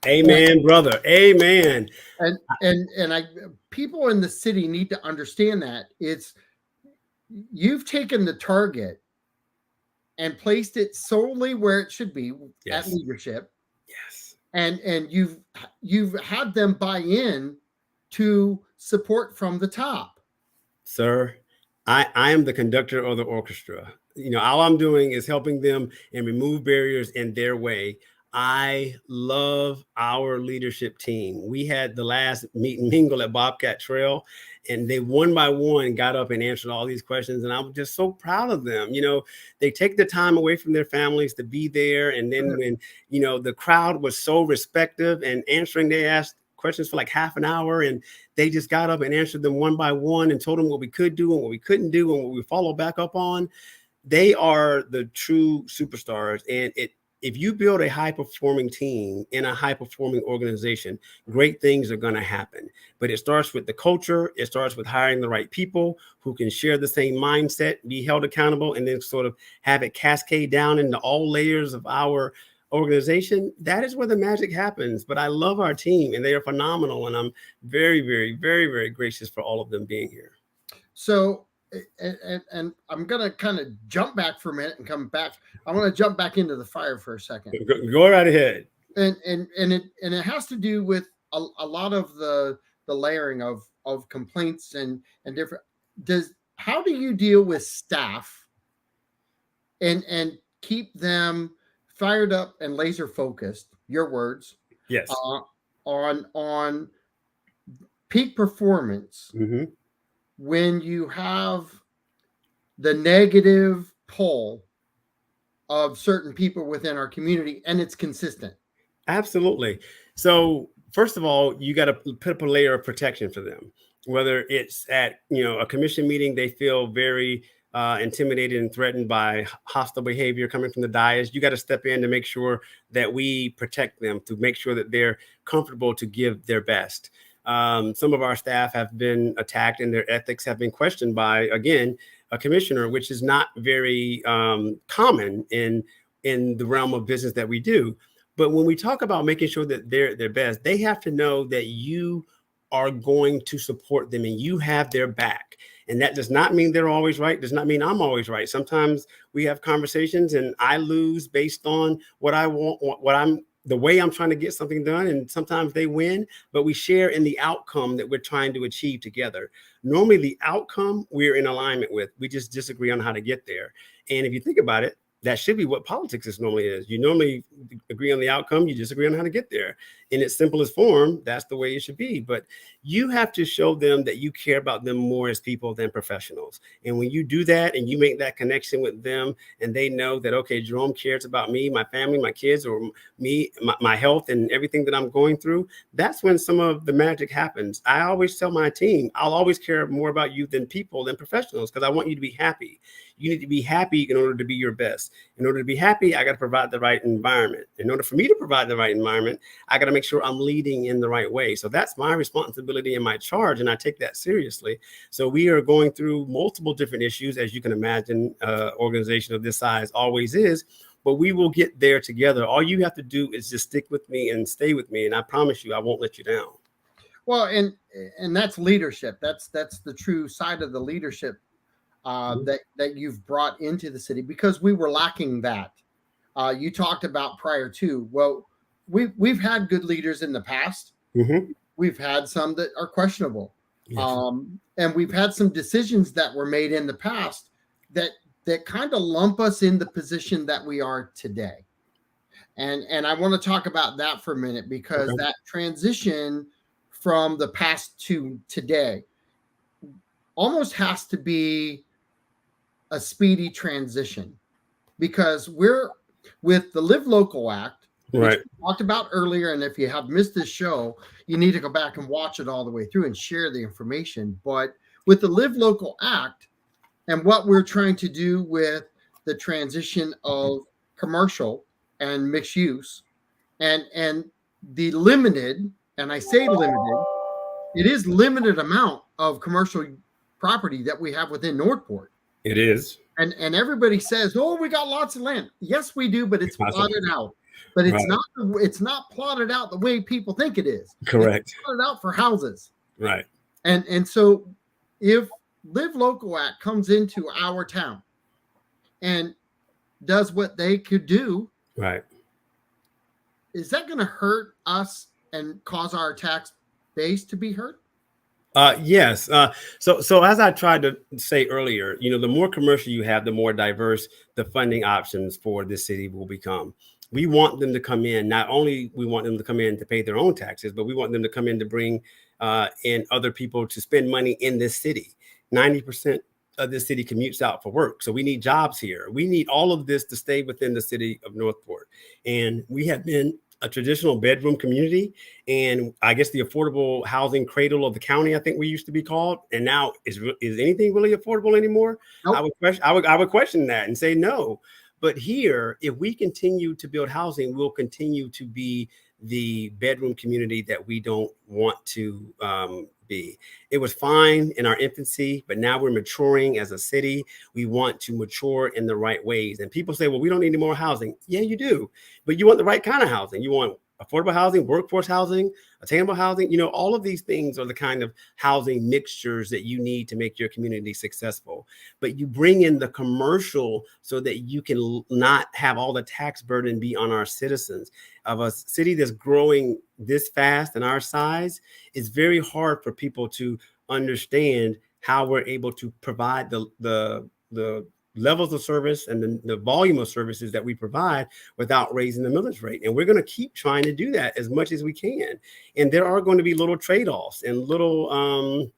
Amen, brother. Amen. And people in the city need to understand that you've taken the target and placed it solely where it should be, yes, at leadership. Yes. And you've had them buy in to support from the top. Sir, I am the conductor of the orchestra. All I'm doing is helping them and remove barriers in their way. I love our leadership team. We had the last meet and mingle at Bobcat Trail, and they one by one got up and answered all these questions. And I'm just so proud of them. They take the time away from their families to be there. And then when, the crowd was so respectful and answering, they asked questions for like half an hour, and they just got up and answered them one by one and told them what we could do and what we couldn't do and what we follow back up on. They are the true superstars. And if you build a high-performing team in a high-performing organization, great things are going to happen. But it starts with the culture. It starts with hiring the right people who can share the same mindset, be held accountable, and then sort of have it cascade down into all layers of our organization. That is where the magic happens. But I love our team, and they are phenomenal. And I'm very, very, very, very gracious for all of them being here. So, and I'm going to kind of jump back for a minute and come back. I want to jump back into the fire for a second. Go right ahead. And it has to do with a lot of the layering of complaints and different. How do you deal with staff and keep them fired up and laser focused? Your words. Yes. On peak performance. Mm-hmm. When you have the negative pull of certain people within our community and it's consistent. Absolutely. So first of all, you got to put up a layer of protection for them. Whether it's at a commission meeting, they feel very intimidated and threatened by hostile behavior coming from the dais. You got to step in to make sure that we protect them, to make sure that they're comfortable to give their best. Some of our staff have been attacked and their ethics have been questioned by, again, a commissioner, which is not very common in the realm of business that we do. But when we talk about making sure that they're their best, they have to know that you are going to support them and you have their back. And that does not mean they're always right. Does not mean I'm always right. Sometimes we have conversations and I lose based on what I want, the way I'm trying to get something done. And sometimes they win, but we share in the outcome that we're trying to achieve together. Normally the outcome we're in alignment with, we just disagree on how to get there. And if you think about it, that should be what politics normally is. You normally agree on the outcome, you disagree on how to get there. In its simplest form, that's the way it should be. But you have to show them that you care about them more as people than professionals. And when you do that and you make that connection with them and they know that, okay, Jerome cares about me, my family, my kids, or me, my health and everything that I'm going through, that's when some of the magic happens. I always tell my team, I'll always care more about you than people, than professionals, because I want you to be happy. You need to be happy in order to be your best. In order to be happy, I got to provide the right environment. In order for me to provide the right environment, I got to make sure I'm leading in the right way. So that's my responsibility and my charge, and I take that seriously. So we are going through multiple different issues, as you can imagine, organization of this size always is, but we will get there together. All you have to do is just stick with me and stay with me, and I promise you, I won't let you down. Well, and that's leadership. That's the true side of the leadership that you've brought into the city, because we were lacking that. You talked about prior to. Well, we've had good leaders in the past. Mm-hmm. We've had some that are questionable, Yes. and we've had some decisions that were made in the past that kind of lump us in the position that we are today. And I want to talk about that for a minute, because that transition from the past to today almost has to be a speedy transition, because we're with the Live Local Act, which we talked about earlier. And if you have missed this show, you need to go back and watch it all the way through and share the information. But with the Live Local Act and what we're trying to do with the transition of commercial and mixed use and the limited, and I say limited, it is limited amount of commercial property that we have within Northport. It is. And everybody says, "Oh, we got lots of land." Yes, we do, but it's plotted out. But it's not plotted out the way people think it is. Correct. It's plotted out for houses. Right. And so if Live Local Act comes into our town and does what they could do, right, is that going to hurt us and cause our tax base to be hurt? Yes. So as I tried to say earlier, the more commercial you have, the more diverse the funding options for this city will become. We want them to come in. Not only we want them to come in to pay their own taxes, but we want them to come in to bring in other people to spend money in this city. 90% of this city commutes out for work. So we need jobs here. We need all of this to stay within the city of Northport. And we have been a traditional bedroom community, and I guess the affordable housing cradle of the county, I think we used to be called. And now is anything really affordable anymore? Nope. I would question that and say no. But here, if we continue to build housing, we'll continue to be the bedroom community that we don't want to be. It was fine in our infancy, but now we're maturing as a city. We want to mature in the right ways. And people say, well, we don't need any more housing. Yeah, you do. But you want the right kind of housing. You want affordable housing, workforce housing, attainable housing. All of these things are the kind of housing mixtures that you need to make your community successful. But you bring in the commercial so that you can not have all the tax burden be on our citizens. Of a city that's growing this fast and our size, it's very hard for people to understand how we're able to provide the levels of service and the volume of services that we provide without raising the millage rate. And we're going to keep trying to do that as much as we can. And there are going to be little trade-offs and little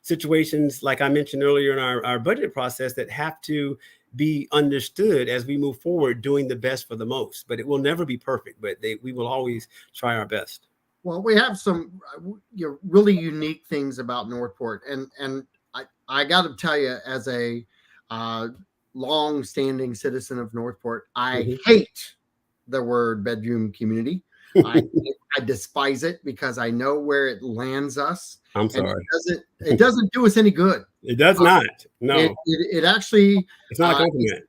situations, like I mentioned earlier in our budget process, that have to be understood as we move forward, doing the best for the most. But it will never be perfect, but we will always try our best. Well, we have some really unique things about Northport, and I got to tell you, as a uh, long-standing citizen of Northport, I Mhm. hate the word bedroom community. I I despise it because I know where it lands us, I'm and sorry. it doesn't do us any good. It does Uh, not. No, it actually it's not a compliment.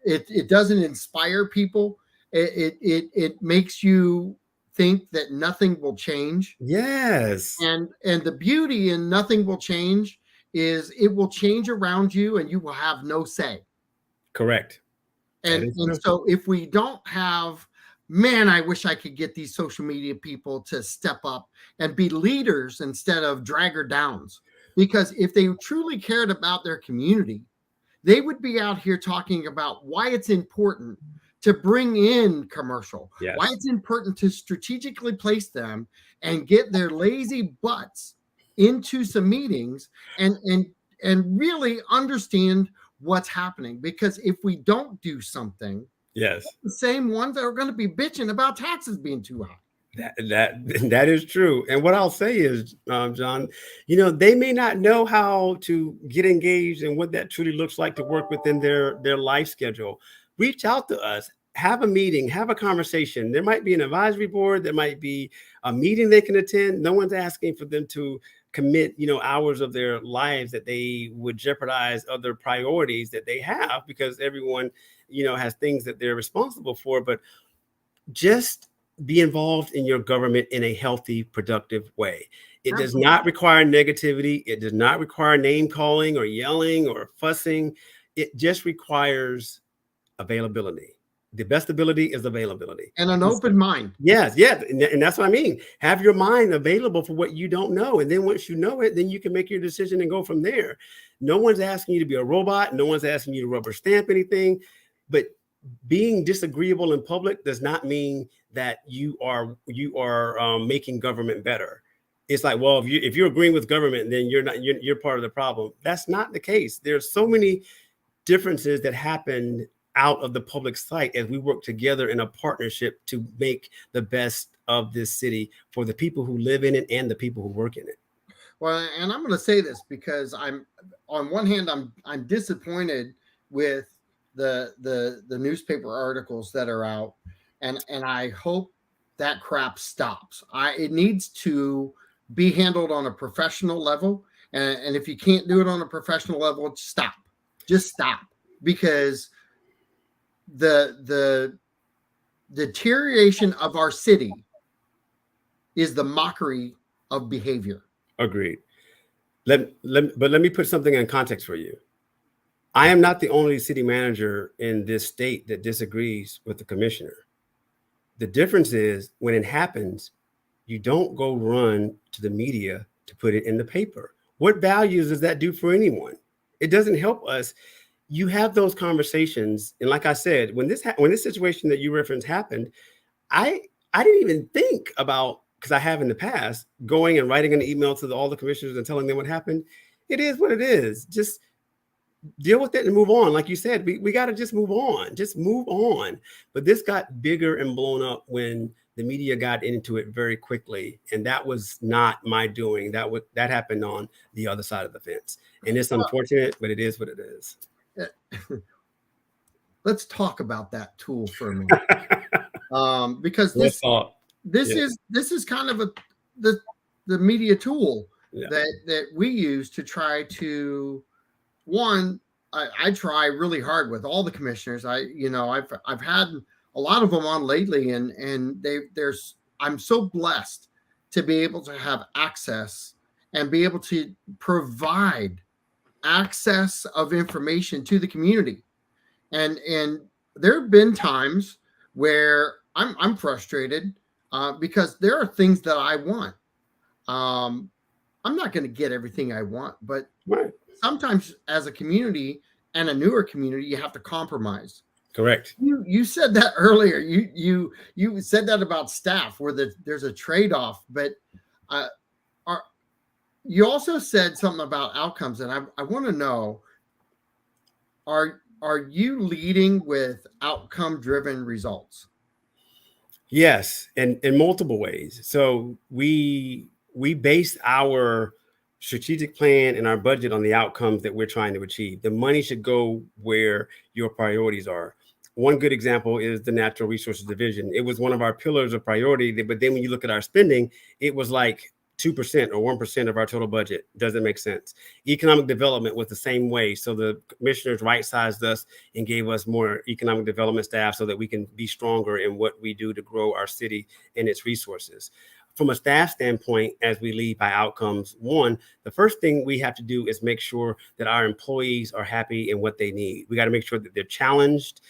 it doesn't inspire people. It makes you think that nothing will change, Yes, and the beauty in nothing will change is it will change around you and you will have no say. correct. That is And true. so if we don't have, man, I wish I could get these social media people to step up and be leaders instead of dragger downs, because if they truly cared about their community, they would be out here talking about why it's important to bring in commercial, why Yes. it's important to strategically place them and get their lazy butts into some meetings and really understand what's happening. Because if we don't do something, Yes. the same ones that are going to be bitching about taxes being too high. That is true. And what I'll say is, John, they may not know how to get engaged and what that truly looks like to work within their life schedule. Reach out to us, have a meeting, have a conversation. There might be an advisory board, there might be a meeting they can attend. No one's asking for them to commit, hours of their lives that they would jeopardize other priorities that they have, because everyone, has things that they're responsible for. But just be involved in your government in a healthy, productive way. It does Absolutely. not require negativity. It does not require name calling or yelling or fussing. It just requires availability. The best ability is availability. And an Just- open mind. Yes, yes. And that's what I mean. Have your mind available for what you don't know. And then once you know it, then you can make your decision and go from there. No one's asking you to be a robot. No one's asking you to rubber stamp anything. But being disagreeable in public does not mean that you are making government better. It's like, well, if you're agreeing with government, then you're part of the problem. That's not the case. There's so many differences that happen out of the public sight as we work together in a partnership to make the best of this city for the people who live in it and the people who work in it. Well, and I'm going to say this because on one hand, I'm disappointed with the newspaper articles that are out, and I hope that crap stops. It needs to be handled on a professional level, and if you can't do it on a professional level, just stop, because the deterioration of our city is the mockery of behavior. Agreed. But let me put something in context for you. I am not the only city manager in this state that disagrees with the commissioner. The difference is when it happens, you don't go run to the media to put it in the paper. What values does that do for anyone? It doesn't help us. You have those conversations, and like I said, when this situation that you referenced happened, I I didn't even think about, because I have in the past, going and writing an email to all the commissioners and telling them what happened. It is what it is. Just deal with it and move on. Like you said, we got to just move on. Just move on. But this got bigger and blown up when the media got into it very quickly, and that was not my doing. That happened on the other side of the fence, and it's unfortunate, but it is what it is. Let's talk about that tool for a minute, because Let's talk. this Yeah, is kind of the the media tool yeah, that we use to try to, one, I try really hard with all the commissioners. I've had a lot of them on lately, and there's I'm so blessed to be able to have access and be able to provide access of information to the community. And there have been times where I'm frustrated, because there are things that I want. Um, I'm not going to get everything I want, but right. sometimes as a community and a newer community, you have to compromise. Correct. You said that earlier. You said that about staff, where there's a trade off, but uh, are, you also said something about outcomes, and I want to know, are you leading with outcome driven results? Yes, and in multiple ways. So we base our strategic plan and our budget on the outcomes that we're trying to achieve. The money should go where your priorities are. One good example is the natural resources division. It was one of our pillars of priority, but then when you look at our spending, it was like 2% or 1% of our total budget. Doesn't make sense. Economic development was the same way. So the commissioners right sized us and gave us more economic development staff so that we can be stronger in what we do to grow our city and its resources. From a staff standpoint, as we lead by outcomes, one, the first thing we have to do is make sure that our employees are happy in what they need. We got to make sure that they're challenged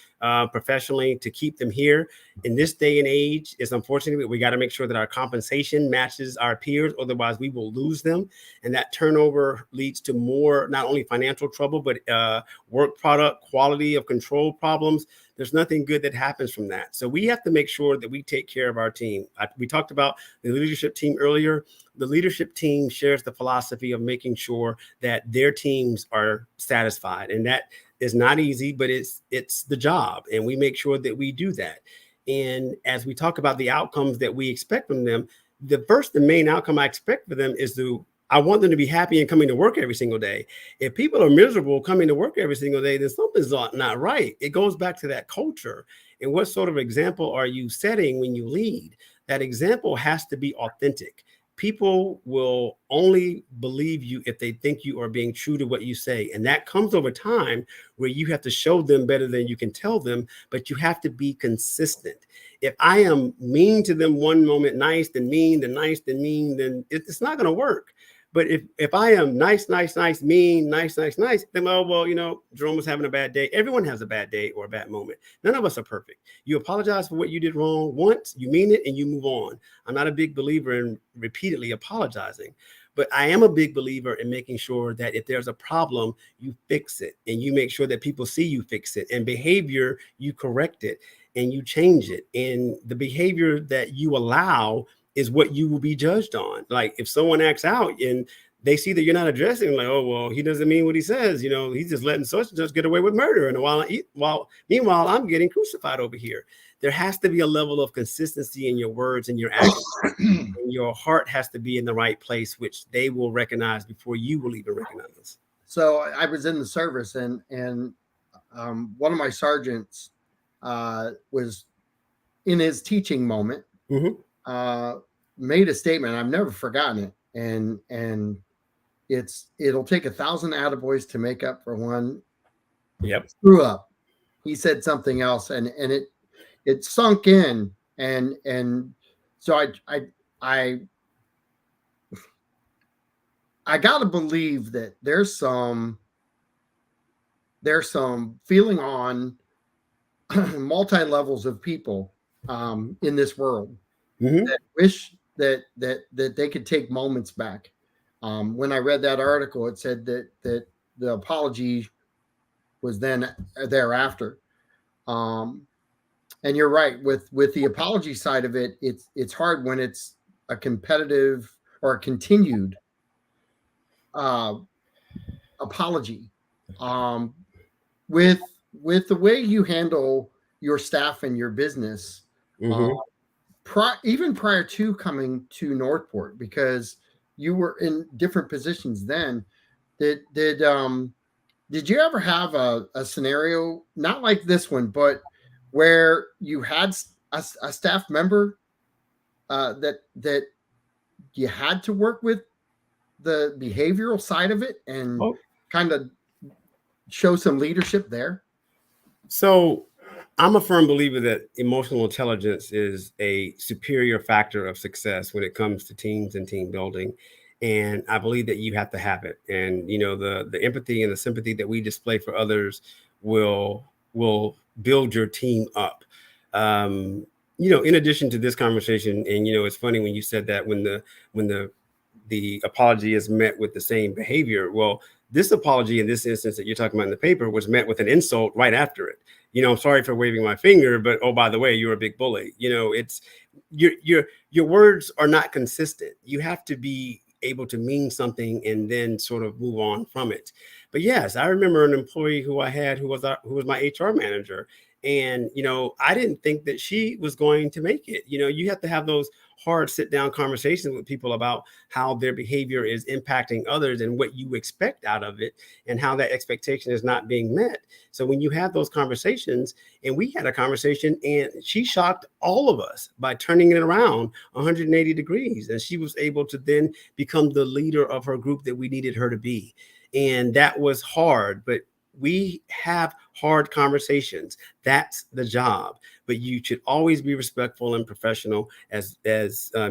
professionally to keep them here. In this day and age, it's unfortunate, we got to make sure that our compensation matches our peers. Otherwise, we will lose them. And that turnover leads to more, not only financial trouble, but work product quality of control problems. There's nothing good that happens from that. So we have to make sure that we take care of our team. We talked about the leadership team earlier. The leadership team shares the philosophy of making sure that their teams are satisfied. And that is not easy, but it's the job. And we make sure that we do that. And as we talk about the outcomes that we expect from them, the main outcome I expect for them is I want them to be happy and coming to work every single day. If people are miserable coming to work every single day, then something's not right. It goes back to that culture. And what sort of example are you setting when you lead? That example has to be authentic. People will only believe you if they think you are being true to what you say. And that comes over time where you have to show them better than you can tell them, but you have to be consistent. If I am mean to them one moment, nice, then mean, then nice, then mean, then it's not going to work. But if I am nice, nice, nice, mean, nice, nice, nice, then, oh, well, Jerome was having a bad day. Everyone has a bad day or a bad moment. None of us are perfect. You apologize for what you did wrong once, you mean it, and you move on. I'm not a big believer in repeatedly apologizing, but I am a big believer in making sure that if there's a problem, you fix it and you make sure that people see you fix it, and behavior, you correct it and you change it. And the behavior that you allow is what you will be judged on. Like if someone acts out and they see that you're not addressing, like, oh, well, he doesn't mean what he says. He's just letting such and such get away with murder. And meanwhile, I'm getting crucified over here. There has to be a level of consistency in your words and your actions. And your heart has to be in the right place, which they will recognize before you will even recognize. So I was in the service, and one of my sergeants was in his teaching moment. Mm-hmm. Made a statement. I've never forgotten it, and it'll take 1,000 attaboys to make up for one. Yep. Screw up. He said something else, and it sunk in, and so I gotta believe that there's some feeling on multi levels of people in this world. Mm-hmm. That wish that they could take moments back. When I read that article, it said that the apology was then thereafter. And you're right, with the apology side of it, it's hard when it's a competitive or a continued apology. With the way you handle your staff and your business. Mm-hmm. Even prior to coming to Northport, because you were in different positions then, did you ever have a scenario not like this one, but where you had a staff member that you had to work with the behavioral side of it and kind of show some leadership there? So I'm a firm believer that emotional intelligence is a superior factor of success when it comes to teams and team building. And I believe that you have to have it. And, the empathy and the sympathy that we display for others will build your team up. In addition to this conversation, and, it's funny when you said that when the apology is met with the same behavior. Well, this apology in this instance that you're talking about in the paper was met with an insult right after it. I'm sorry for waving my finger, but oh, by the way, you're a big bully. It's your words are not consistent. You have to be able to mean something and then sort of move on from it. But yes, I remember an employee who I had who was my HR manager, And, I didn't think that she was going to make it. You have to have those hard sit down conversations with people about how their behavior is impacting others and what you expect out of it and how that expectation is not being met. So when you have those conversations, and we had a conversation, and she shocked all of us by turning it around 180 degrees. And she was able to then become the leader of her group that we needed her to be. And that was hard, but we have hard conversations. That's the job. But you should always be respectful and professional as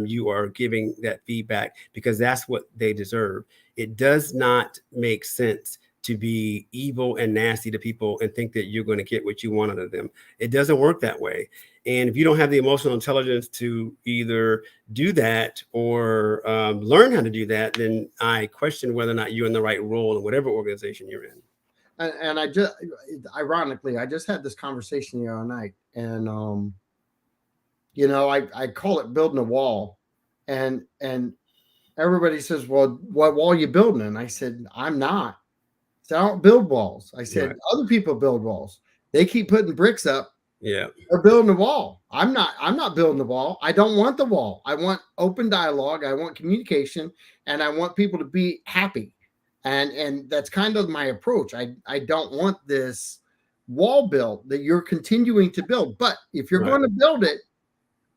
you are giving that feedback, because that's what they deserve. It does not make sense to be evil and nasty to people and think that you're going to get what you want out of them. It doesn't work that way. And if you don't have the emotional intelligence to either do that or learn how to do that, then I question whether or not you're in the right role in whatever organization you're in. And I just, ironically, I just had this conversation the other night, and I call it building a wall, and everybody says, "Well, what wall are you building?" And I said, "I'm not. So I don't build walls." I said, Right. "Other people build walls. They keep putting bricks up. Yeah. They're building a wall. I'm not. I'm not building the wall. I don't want the wall. I want open dialogue. I want communication, and I want people to be happy." And that's kind of my approach. I don't want this wall built that you're continuing to build. But if you're going to build it,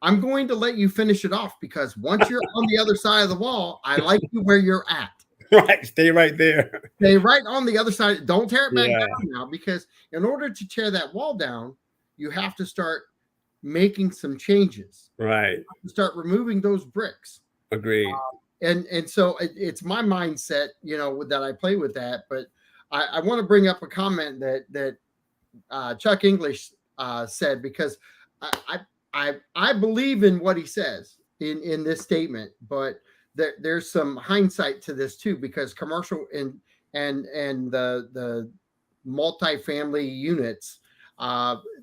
I'm going to let you finish it off, because once you're on the other side of the wall, I like you where you're at. Right. Stay right there. Stay right on the other side. Don't tear it back down now, because in order to tear that wall down, you have to start making some changes. Right. Start removing those bricks. Agreed. And so it's my mindset, that I play with that. But I want to bring up a comment that Chuck English said, because I believe in what he says in this statement, but there's some hindsight to this too, because commercial and the multifamily units,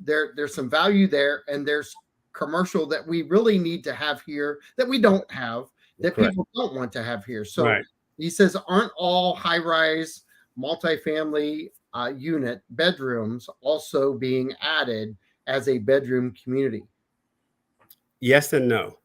there's some value there, and there's commercial that we really need to have here that we don't have, that Correct. people don't want to have here. So he says, aren't all high-rise multifamily unit bedrooms also being added as a bedroom community? Yes and no.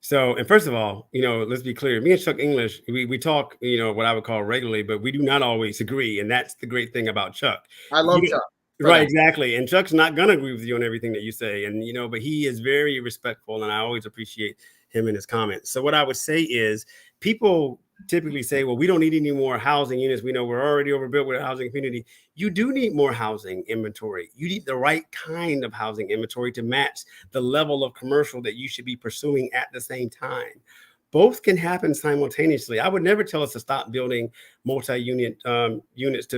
So, and first of all, let's be clear. Me and Chuck English, we talk, what I would call regularly, but we do not always agree. And that's the great thing about Chuck. I love Chuck. Right, exactly. And Chuck's not going to agree with you on everything that you say. And, but he is very respectful, and I always appreciate him and his comments. So what I would say is, people typically say, well, we don't need any more housing units. We know we're already overbuilt with a housing community. You do need more housing inventory. You need the right kind of housing inventory to match the level of commercial that you should be pursuing at the same time. Both can happen simultaneously. I would never tell us to stop building multi-unit units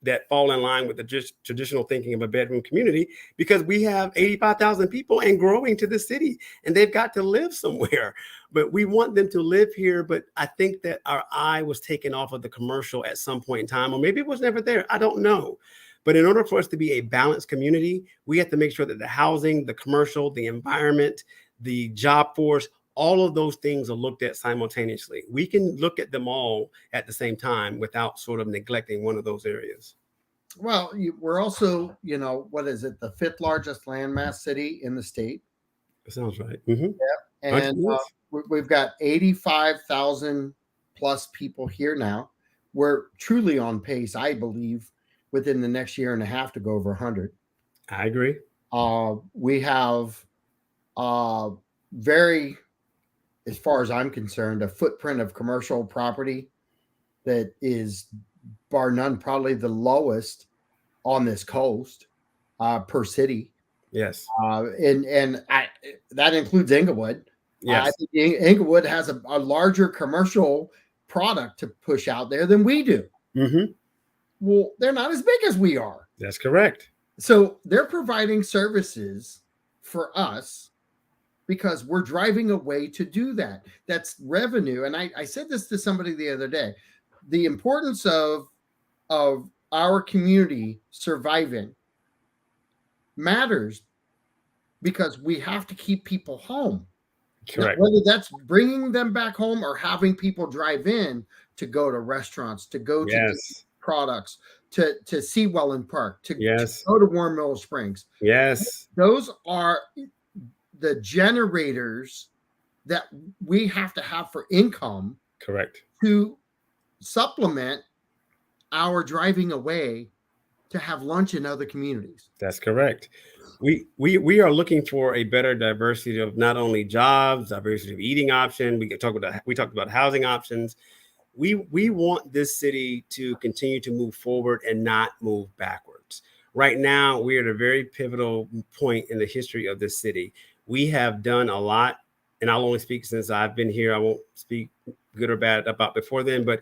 that fall in line with the just traditional thinking of a bedroom community, because we have 85,000 people and growing to the city, and they've got to live somewhere. But we want them to live here. But I think that our eye was taken off of the commercial at some point in time, or maybe it was never there. I don't know. But in order for us to be a balanced community, we have to make sure that the housing, the commercial, the environment, the job force, all of those things are looked at simultaneously. We can look at them all at the same time without sort of neglecting one of those areas. Well, we're also, what is it? The 5th largest landmass city in the state. That sounds right. Mm-hmm. Yeah. And we've got 85,000 plus people here now. We're truly on pace, I believe, within the next year and a half to go over 100. I agree. We have very, as far as I'm concerned, a footprint of commercial property that is bar none probably the lowest on this coast per city. Yes. And that includes Inglewood. Yes. I think Inglewood has a larger commercial product to push out there than we do. Mm-hmm. Well, they're not as big as we are. That's correct. So they're providing services for us because we're driving a way to do that. That's revenue. And I said this to somebody the other day. The importance of our community surviving matters because we have to keep people home. Correct. Now, whether that's bringing them back home or having people drive in to go to restaurants, to go to products, to see Welland Park, to Yes. go to Warm Mill Springs. Yes. Those are the generators that we have to have for income Correct. to supplement our driving away to have lunch in other communities. That's correct. We are looking for a better diversity of not only jobs, diversity of eating option. We talked about housing options. We want this city to continue to move forward and not move backwards. Right now, we're at a very pivotal point in the history of this city. We have done a lot, and I'll only speak since I've been here. I won't speak good or bad about before then, but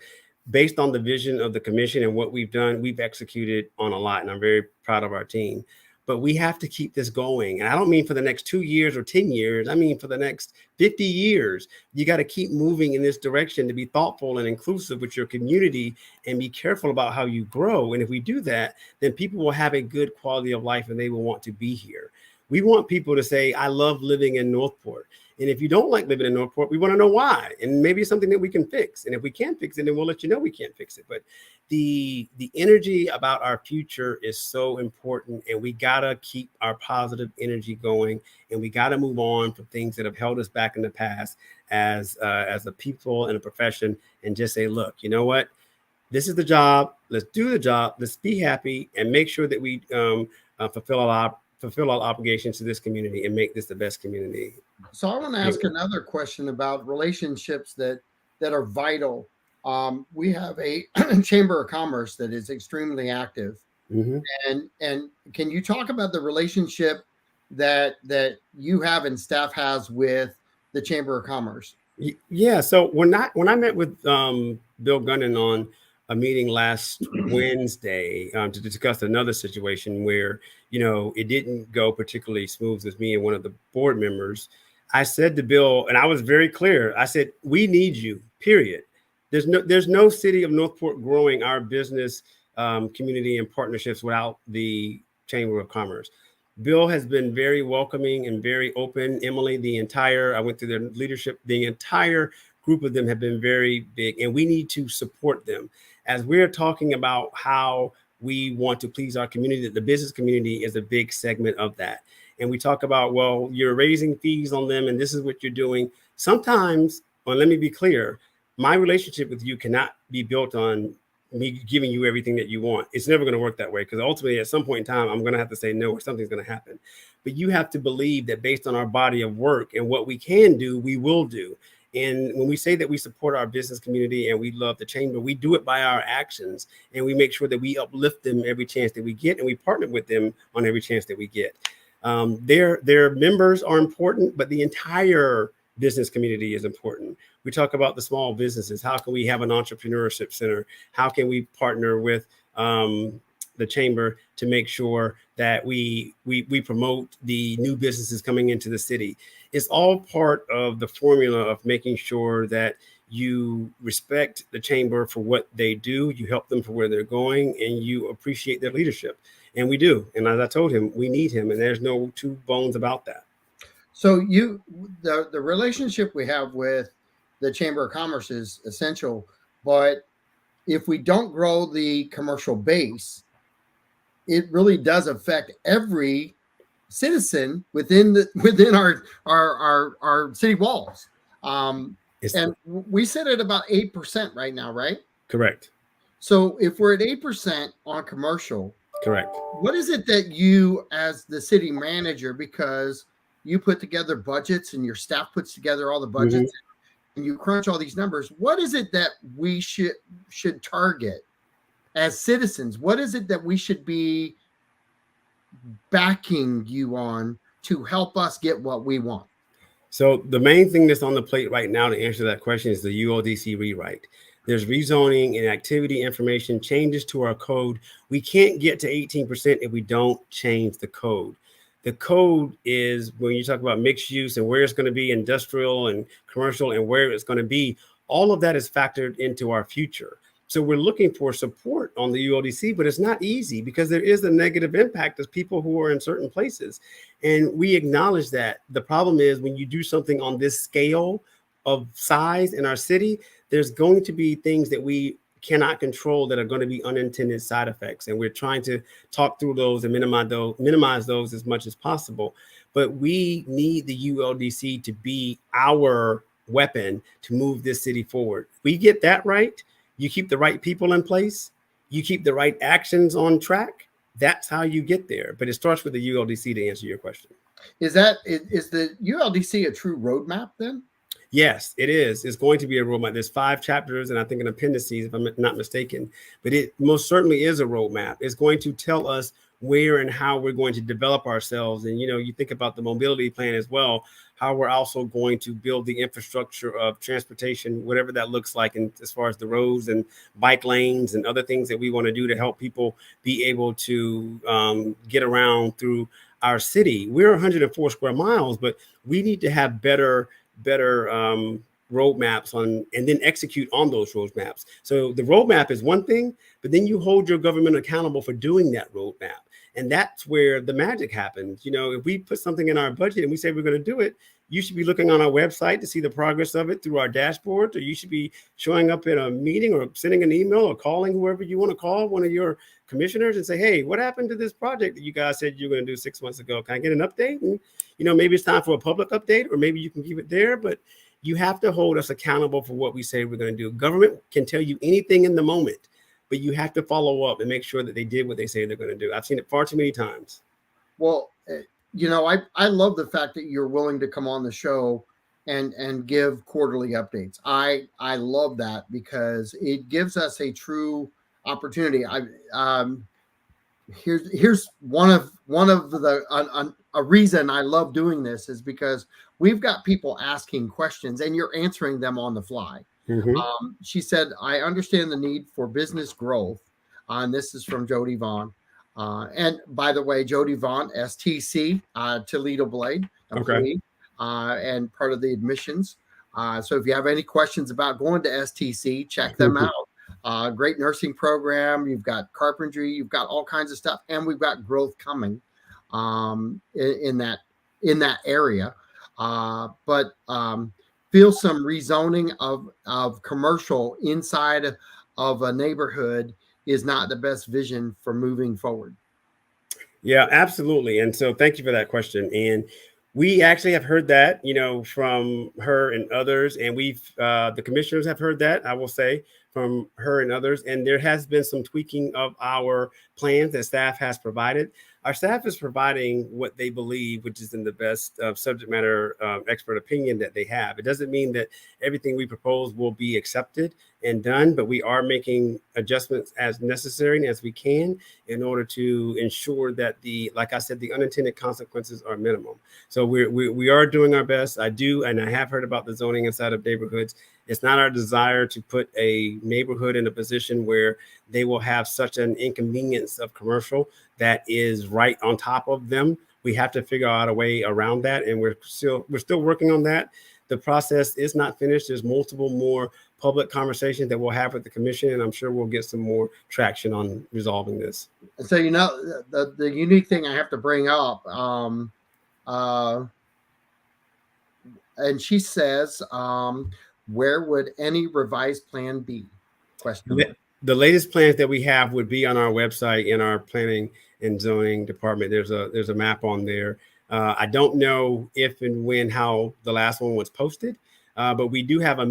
based on the vision of the commission and what we've done, we've executed on a lot, and I'm very proud of our team. But we have to keep this going. And I don't mean for the next 2 years or 10 years. I mean for the next 50 years. You got to keep moving in this direction to be thoughtful and inclusive with your community and be careful about how you grow. And if we do that, then people will have a good quality of life and they will want to be here. We want people to say, I love living in Northport. And if you don't like living in Northport, we want to know why. And maybe it's something that we can fix. And if we can't fix it, then we'll let you know we can't fix it. But the energy about our future is so important, and we gotta keep our positive energy going, and we gotta move on from things that have held us back in the past as a people and a profession, and just say, look, you know what? This is the job. Let's do the job. Let's be happy and make sure that we fulfill our obligations to this community and make this the best community. So I want to ask another question about relationships that are vital. We have a Chamber of Commerce that is extremely active, Mm-hmm. and can you talk about the relationship that you have and staff has with the Chamber of Commerce? Yeah. So when I met with Bill Gunnan on a meeting last Wednesday to discuss another situation where it didn't go particularly smooth with me and one of the board members, I said to Bill, and I was very clear. I said, we need you. Period. There's no city of Northport growing our business community and partnerships without the Chamber of Commerce. Bill has been very welcoming and very open. Emily, I went through their leadership, the entire group of them have been very big, and we need to support them. As we're talking about how we want to please our community, that the business community is a big segment of that. And we talk about, well, you're raising fees on them, and this is what you're doing. Sometimes, well, let me be clear, my relationship with you cannot be built on me giving you everything that you want. It's never going to work that way, because ultimately at some point in time, I'm going to have to say no, or something's going to happen. But you have to believe that based on our body of work and what we can do, we will do. And when we say that we support our business community and we love the chamber, we do it by our actions, and we make sure that we uplift them every chance that we get, and we partner with them on every chance that we get. Their members are important, but the entire business community is important. We talk about the small businesses. How can we have an entrepreneurship center? How can we partner with the chamber to make sure that we promote the new businesses coming into the city? It's all part of the formula of making sure that you respect the chamber for what they do, you help them for where they're going, and you appreciate their leadership. And we do. And as I told him, we need him, and there's no two bones about that. So the relationship we have with the Chamber of Commerce is essential, but if we don't grow the commercial base, it really does affect every citizen within our city walls. And we sit at about 8% right now, right? Correct. So if we're at 8% on commercial, correct, what is it that you, as the city manager, because you put together budgets and your staff puts together all the budgets, and you crunch all these numbers, what is it that we should target as citizens? What is it that we should be backing you on to help us get what we want? So the main thing that's on the plate right now to answer that question is the ULDC rewrite. There's rezoning and activity information changes to our code. We can't get to 18% if we don't change the code. The code is, when you talk about mixed use and where it's going to be industrial and commercial and where it's going to be, all of that is factored into our future. So we're looking for support on the ULDC, but it's not easy because there is a negative impact of people who are in certain places. And we acknowledge that. The problem is when you do something on this scale of size in our city, there's going to be things that we cannot control that are going to be unintended side effects. And we're trying to talk through those and minimize those as much as possible. But we need the ULDC to be our weapon to move this city forward. We get that right. You keep the right people in place. You keep the right actions on track. That's how you get there. But it starts with the ULDC, to answer your question. Is the ULDC a true roadmap then? Yes, it is. It's going to be a roadmap. There's 5 chapters and I think an appendices, if I'm not mistaken. But it most certainly is a roadmap. It's going to tell us where and how we're going to develop ourselves. And, you think about the mobility plan as well, how we're also going to build the infrastructure of transportation, whatever that looks like, and as far as the roads and bike lanes and other things that we want to do to help people be able to get around through our city. We're 104 square miles, but we need to have better roadmaps on, and then execute on those roadmaps. So the roadmap is one thing, but then you hold your government accountable for doing that roadmap. And that's where the magic happens. If we put something in our budget and we say we're going to do it, you should be looking on our website to see the progress of it through our dashboard, or you should be showing up in a meeting or sending an email or calling whoever you want to call, one of your commissioners, and say, hey, what happened to this project that you guys said you were going to do 6 months ago? Can I get an update? And, maybe it's time for a public update, or maybe you can keep it there, but you have to hold us accountable for what we say we're going to do. Government can tell you anything in the moment, but you have to follow up and make sure that they did what they say they're going to do. I've seen it far too many times. Well, I love the fact that you're willing to come on the show and give quarterly updates. I love that because it gives us a true opportunity. Here's one of the a reason I love doing this is because we've got people asking questions and you're answering them on the fly. Mm-hmm. She said, I understand the need for business growth. And this is from Jody Vaughn. And by the way, Jody Vaughn, STC, Toledo Blade employee, and part of the admissions. So if you have any questions about going to STC, check them out. Great nursing program. You've got carpentry. You've got all kinds of stuff, and we've got growth coming in that area. But feel some rezoning of commercial inside of a neighborhood is not the best vision for moving forward. Yeah, absolutely. And so thank you for that question. And we actually have heard that, from her and others, and the commissioners have heard that, I will say, from her and others. And there has been some tweaking of our plans that staff has provided. Our staff is providing what they believe, which is in the best subject matter expert opinion that they have. It doesn't mean that everything we propose will be accepted and done, but we are making adjustments as necessary and as we can in order to ensure that like I said, the unintended consequences are minimum. So we are doing our best. I have heard about the zoning inside of neighborhoods. It's not our desire to put a neighborhood in a position where they will have such an inconvenience of commercial that is right on top of them. We have to figure out a way around that, and we're still working on that. The process is not finished. There's multiple more public conversations that we'll have with the commission, and I'm sure we'll get some more traction on resolving this. So the unique thing I have to bring up, and she says, where would any revised plan be? The latest plans that we have would be on our website in our planning and zoning department. There's a map on there. I don't know if and when how the last one was posted, but we do have a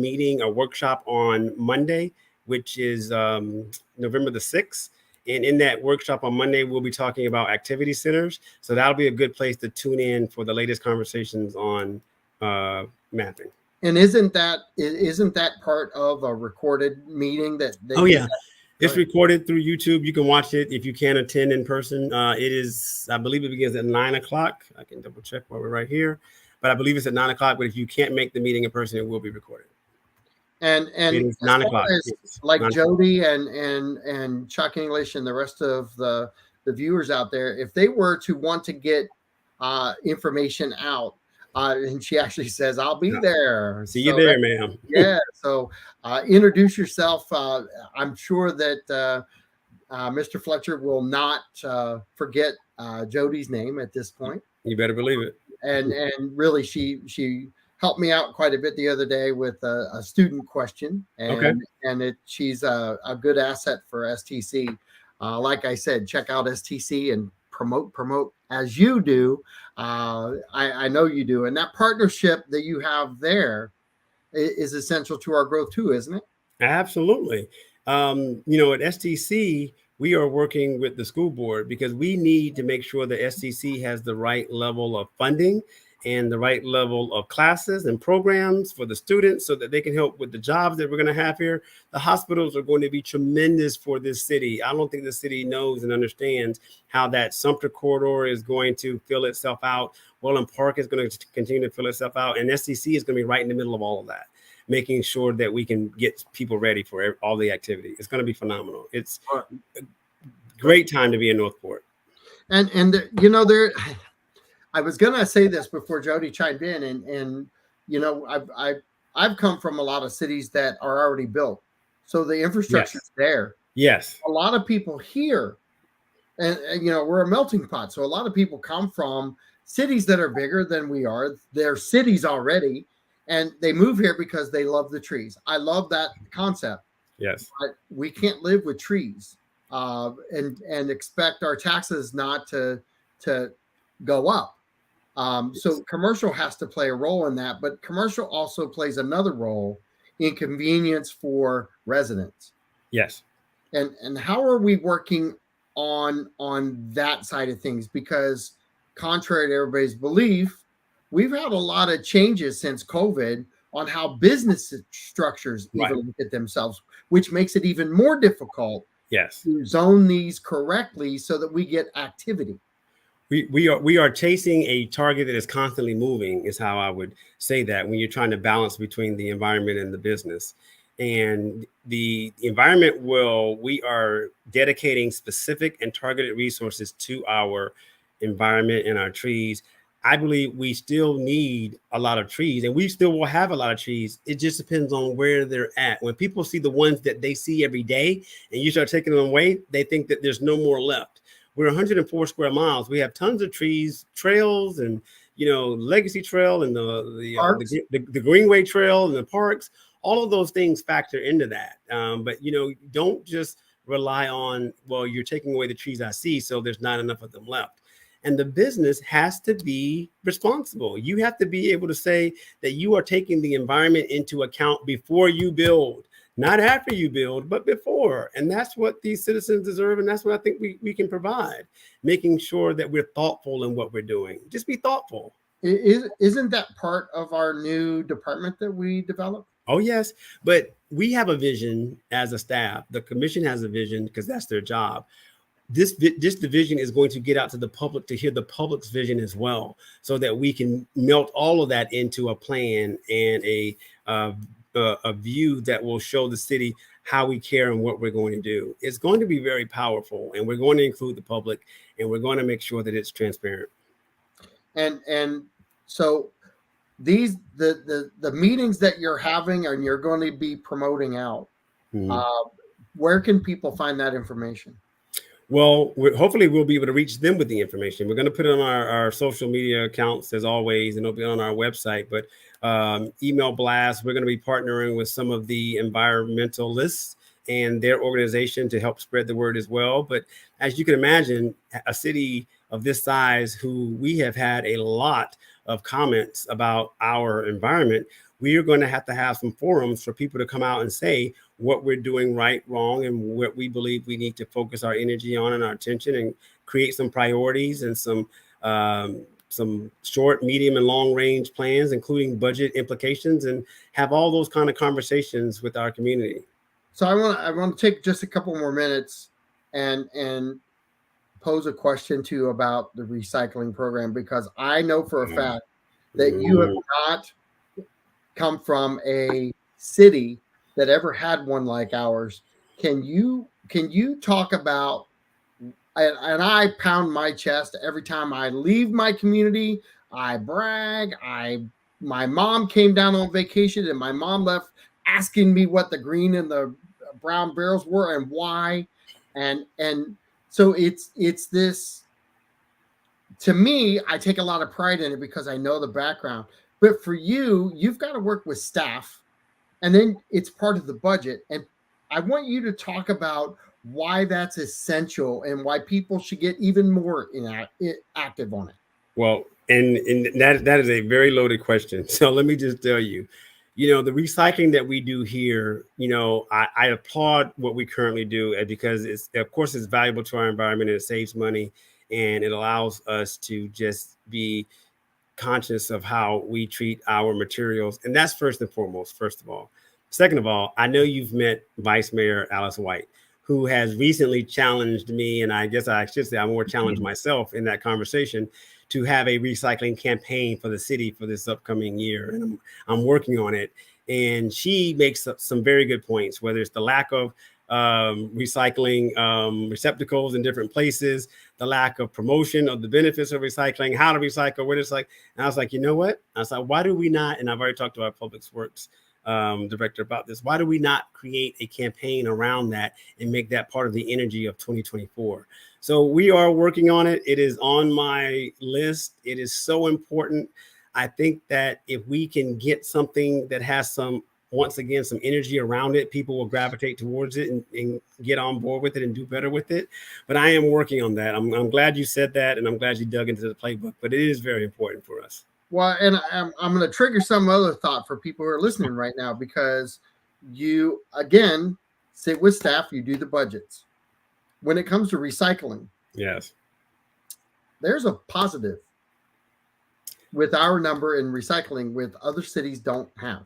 workshop on Monday, which is November the 6th. And in that workshop on Monday, we'll be talking about activity centers. So that'll be a good place to tune in for the latest conversations on mapping. And isn't that part of a recorded meeting that oh yeah, it's recorded through YouTube. You can watch it if you can't attend in person. It is, I believe it begins at 9:00. I can double check while we're right here, but I believe it's at 9:00. But if you can't make the meeting in person, it will be recorded. And it is 9:00. Yes, like 9:00. Jody and Chuck English and the rest of the viewers out there, if they were to want to get information out, and she actually says, I'll be there. See you there, ma'am. Yeah. So introduce yourself. I'm sure that Mr. Fletcher will not forget Jody's name at this point. You better believe it. And really, she helped me out quite a bit the other day with a student question, Okay. and she's a good asset for STC. Like I said, check out STC and promote as you do. I know you do, and that partnership that you have there is essential to our growth too, isn't it? Absolutely. At STC, we are working with the school board because we need to make sure that STC has the right level of funding and the right level of classes and programs for the students so that they can help with the jobs that we're going to have here. The hospitals are going to be tremendous for this city. I don't think the city knows and understands how that Sumter corridor is going to fill itself out. Welland Park is going to continue to fill itself out, and STC is going to be right in the middle of all of that, making sure that we can get people ready for all the activity. It's going to be phenomenal. It's a great time to be in Northport. And there, I was gonna say this before Jody chimed in, and I've come from a lot of cities that are already built, so the infrastructure's Yes. there. Yes. A lot of people here, and we're a melting pot, so a lot of people come from cities that are bigger than we are. They're cities already, and they move here because they love the trees. I love that concept. Yes. But we can't live with trees, and expect our taxes not to go up. So commercial has to play a role in that, but commercial also plays another role in convenience for residents. Yes. And how are we working on that side of things? Because contrary to everybody's belief, we've had a lot of changes since COVID on how business structures even look at themselves, which makes it even more difficult to zone these correctly so that we get activity. We are chasing a target that is constantly moving, is how I would say that, when you're trying to balance between the environment and the business. And the environment, we are dedicating specific and targeted resources to our environment and our trees. I believe we still need a lot of trees, and we still will have a lot of trees. It just depends on where they're at. When people see the ones that they see every day and you start taking them away, they think that there's no more left. We're 104 square miles. We have tons of trees, trails, and Legacy Trail, and the Greenway Trail, and the parks. All of those things factor into that. But don't just rely on, well, you're taking away the trees I see, so there's not enough of them left. And the business has to be responsible. You have to be able to say that you are taking the environment into account before you build, not after you build, but before. And that's what these citizens deserve. And that's what I think we can provide, making sure that we're thoughtful in what we're doing. Just be thoughtful. Isn't that part of our new department that we developed? Oh, yes. But we have a vision as a staff. The commission has a vision because that's their job. This division is going to get out to the public to hear the public's vision as well, so that we can melt all of that into a plan and a view that will show the city how we care and what we're going to do. It's going to be very powerful, and we're going to include the public, and we're going to make sure that it's transparent. And so these the meetings that you're having and you're going to be promoting out, where can people find that information? Well, hopefully we'll be able to reach them with the information. We're going to put it on our social media accounts as always, and it'll be on our website. But email blast, we're going to be partnering with some of the environmentalists and their organization to help spread the word as well. But as you can imagine, a city of this size, who we have had a lot of comments about our environment, we are going to have some forums for people to come out and say what we're doing right, wrong, and what we believe we need to focus our energy on and our attention, and create some priorities and some short, medium, and long range plans, including budget implications, and have all those kind of conversations with our community. So I want to take just a couple more minutes and pose a question to you about the recycling program, because I know for a fact that you have not come from a city that ever had one like ours. Can you talk about, and I pound my chest every time I leave my community, I brag. My mom came down on vacation and my mom left asking me what the green and the brown barrels were and why. And so it's this, to me, I take a lot of pride in it because I know the background. But for you, you've got to work with staff, and then it's part of the budget. And I want you to talk about why that's essential and why people should get even more active on it. Well, and that is a very loaded question. So let me just tell you, the recycling that we do here, I applaud what we currently do because it's, of course, it's valuable to our environment and it saves money and it allows us to just be conscious of how we treat our materials. And that's first and foremost, first of all. Second of all, I know you've met Vice Mayor Alice White, who has recently challenged me, and I guess I should say I more challenged myself in that conversation to have a recycling campaign for the city for this upcoming year. And I'm working on it. And she makes some very good points, whether it's the lack of recycling receptacles in different places, the lack of promotion of the benefits of recycling, how to recycle, what it's like. And I was like, you know what? I was like, why do we not? And I've already talked to our public works director about this. Why do we not create a campaign around that and make that part of the energy of 2024? So we are working on it. It is on my list. It is so important. I think that if we can get something that has once again, some energy around it, people will gravitate towards it and get on board with it and do better with it. But I am working on that. I'm glad you said that, and I'm glad you dug into the playbook, but it is very important for us. Well, and I'm going to trigger some other thought for people who are listening right now, because you, again, sit with staff, you do the budgets. When it comes to recycling, yes, there's a positive with our number in recycling with other cities don't have.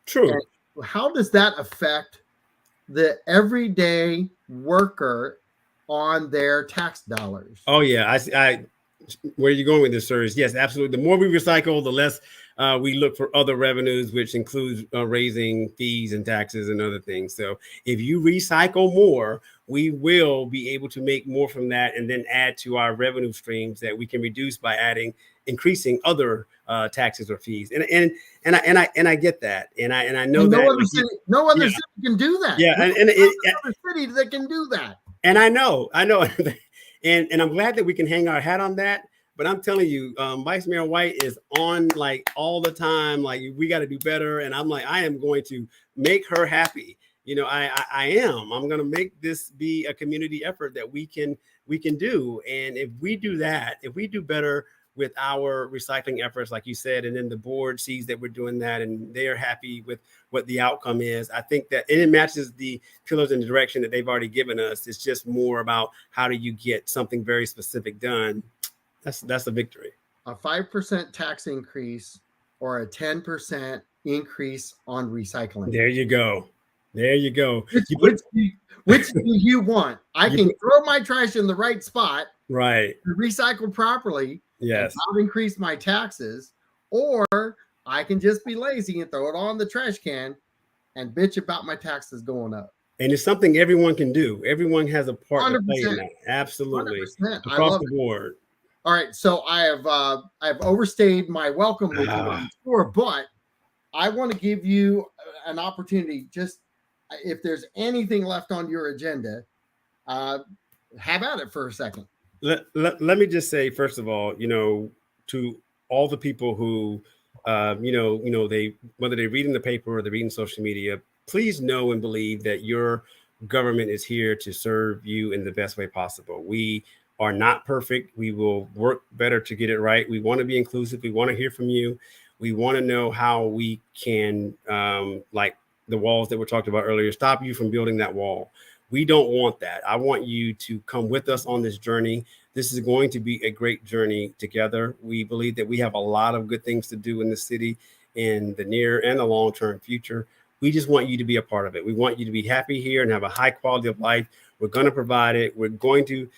True. And how does that affect the everyday worker on their tax dollars? Oh, yeah. I where are you going with this, sir? Yes, absolutely. The more we recycle, the less we look for other revenues, which includes raising fees and taxes and other things. So if you recycle more, we will be able to make more from that and then add to our revenue streams that we can reduce by increasing other taxes or fees. And I get that. And I know that no other city can do that. Yeah. No other city that can do that. And I know. And I'm glad that we can hang our hat on that. But I'm telling you, Vice Mayor White is on like all the time. Like, we got to do better. And I'm like, I am going to make her happy. I am. I'm going to make this be a community effort that we can do. And if we do that, if we do better with our recycling efforts, like you said, and then the board sees that we're doing that and they're happy with what the outcome is, I think that it matches the pillars and the direction that they've already given us. It's just more about how do you get something very specific done. That's a victory. A 5% tax increase or a 10% increase on recycling. There you go. Which do you want? I can throw my trash in the right spot, right? Recycle properly, yes, and not increase my taxes, or I can just be lazy and throw it on the trash can and bitch about my taxes going up. And it's something everyone can do. Everyone has a part to play in that. Absolutely, 100%. Across the board. All right, so I have overstayed my welcome with you, I'm sure, but I want to give you an opportunity. Just if there's anything left on your agenda, have at it for a second. Let me just say, first of all, to all the people who, they, whether they read in the paper or they read in social media, please know and believe that your government is here to serve you in the best way possible. We are not perfect. We will work better to get it right. We want to be inclusive. We want to hear from you. We want to know how we can, like the walls that were talked about earlier, stop you from building that wall. We don't want that. I want you to come with us on this journey. This is going to be a great journey together. We believe that we have a lot of good things to do in the city in the near and the long-term future. We just want you to be a part of it. We want you to be happy here and have a high quality of life. We're going to provide it. We're going to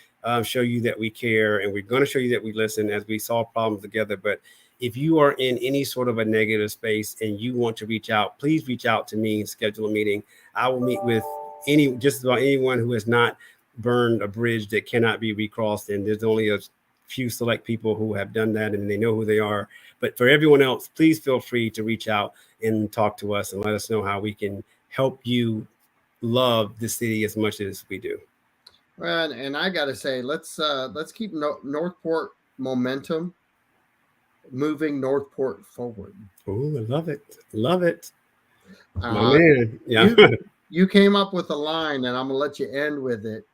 show you that we care, and we're going to show you that we listen as we solve problems together. But if you are in any sort of a negative space and you want to reach out, please reach out to me and schedule a meeting. I will meet with just about anyone who has not burned a bridge that cannot be recrossed. And there's only a few select people who have done that and they know who they are. But for everyone else, please feel free to reach out and talk to us and let us know how we can help you love the city as much as we do. And I got to say, let's keep Northport momentum moving Northport forward. Oh, I love it. Love it. My Uh, man. Yeah. you came up with a line, and I'm gonna let you end with it.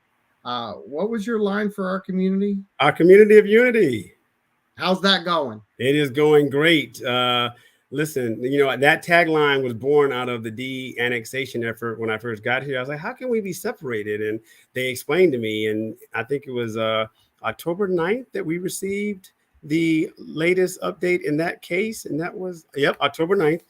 What was your line for our community? Our community of unity. How's that going? It is going great. Listen, that tagline was born out of the de-annexation effort when I first got here. I was like, how can we be separated? And they explained to me, and I think it was October 9th that we received the latest update in that case. And that was, October 9th.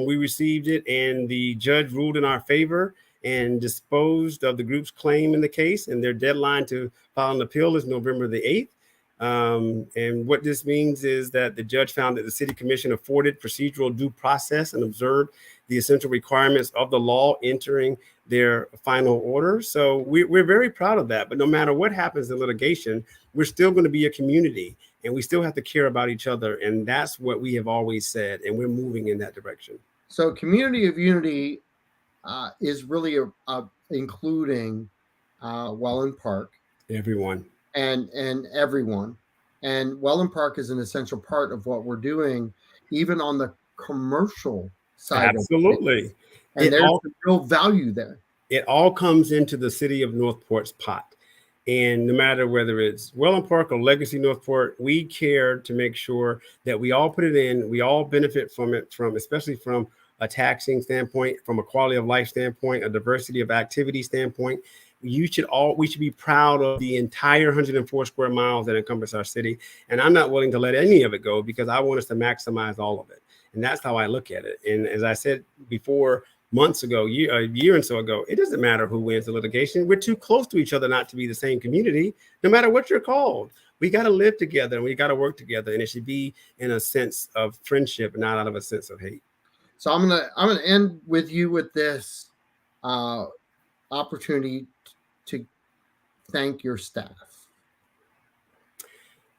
We received it, and the judge ruled in our favor and disposed of the group's claim in the case. And their deadline to file an appeal is November the 8th. And what this means is that the judge found that the city commission afforded procedural due process and observed the essential requirements of the law entering their final order. So we're very proud of that. But no matter what happens in litigation, we're still going to be a community, and we still have to care about each other. And that's what we have always said. And we're moving in that direction. So community of unity is really including Welland Park. Everyone. And everyone. And Welland Park is an essential part of what we're doing, even on the commercial side. Absolutely. And there's real value there. It all comes into the city of Northport's pot. And no matter whether it's Welland Park or Legacy Northport, we care to make sure that we all put it in, we all benefit from it, especially from a taxing standpoint, from a quality of life standpoint, a diversity of activity standpoint. We should be proud of the entire 104 square miles that encompass our city. And I'm not willing to let any of it go, because I want us to maximize all of it. And that's how I look at it. And as I said before, months ago, a year and so ago, it doesn't matter who wins the litigation. We're too close to each other not to be the same community, no matter what you're called. We got to live together, and we got to work together. And it should be in a sense of friendship, not out of a sense of hate. So I'm gonna end with you with this opportunity to thank your staff.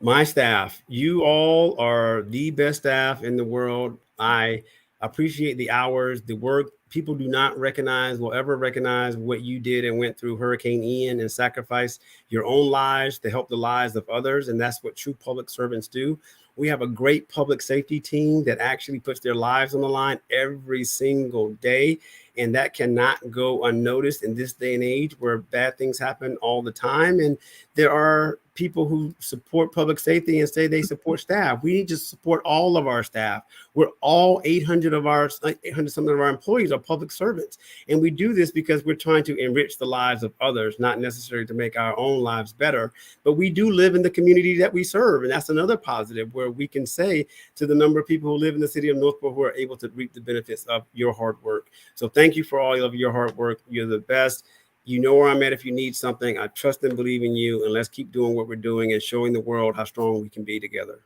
My staff, you all are the best staff in the world. I appreciate the hours, the work. People will ever recognize what you did and went through Hurricane Ian, and sacrifice your own lives to help the lives of others. And that's what true public servants do. We have a great public safety team that actually puts their lives on the line every single day. And that cannot go unnoticed in this day and age where bad things happen all the time. And there are people who support public safety and say they support staff. We need to support all of our staff. We're all 800 something of our employees are public servants. And we do this because we're trying to enrich the lives of others, not necessarily to make our own lives better. But we do live in the community that we serve. And that's another positive, where we can say to the number of people who live in the city of Northport who are able to reap the benefits of your hard work. So thank you for all of your hard work. You're the best. You know where I'm at if you need something. I trust and believe in you, and let's keep doing what we're doing and showing the world how strong we can be together.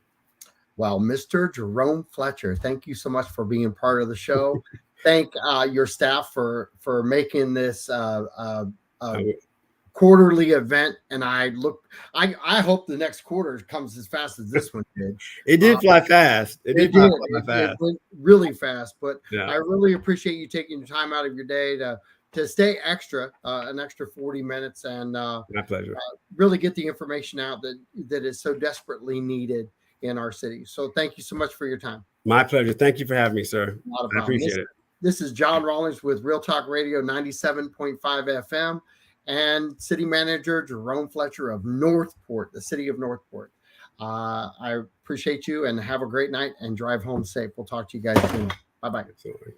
Well, Mr. Jerome Fletcher, thank you so much for being part of the show. Thank your staff for making this quarterly event. And I hope the next quarter comes as fast as this one did. It did fly fast. It went really fast. But yeah. I really appreciate you taking time out of your day to stay an extra 40 minutes and my pleasure. Really get the information out that is so desperately needed in our city. So thank you so much for your time. My pleasure. Thank you for having me, sir. I appreciate it. This is John Rawlings with Real Talk Radio 97.5 FM and City Manager Jerome Fletcher of Northport, the city of Northport. I appreciate you, and have a great night and drive home safe. We'll talk to you guys soon. Bye-bye. Absolutely.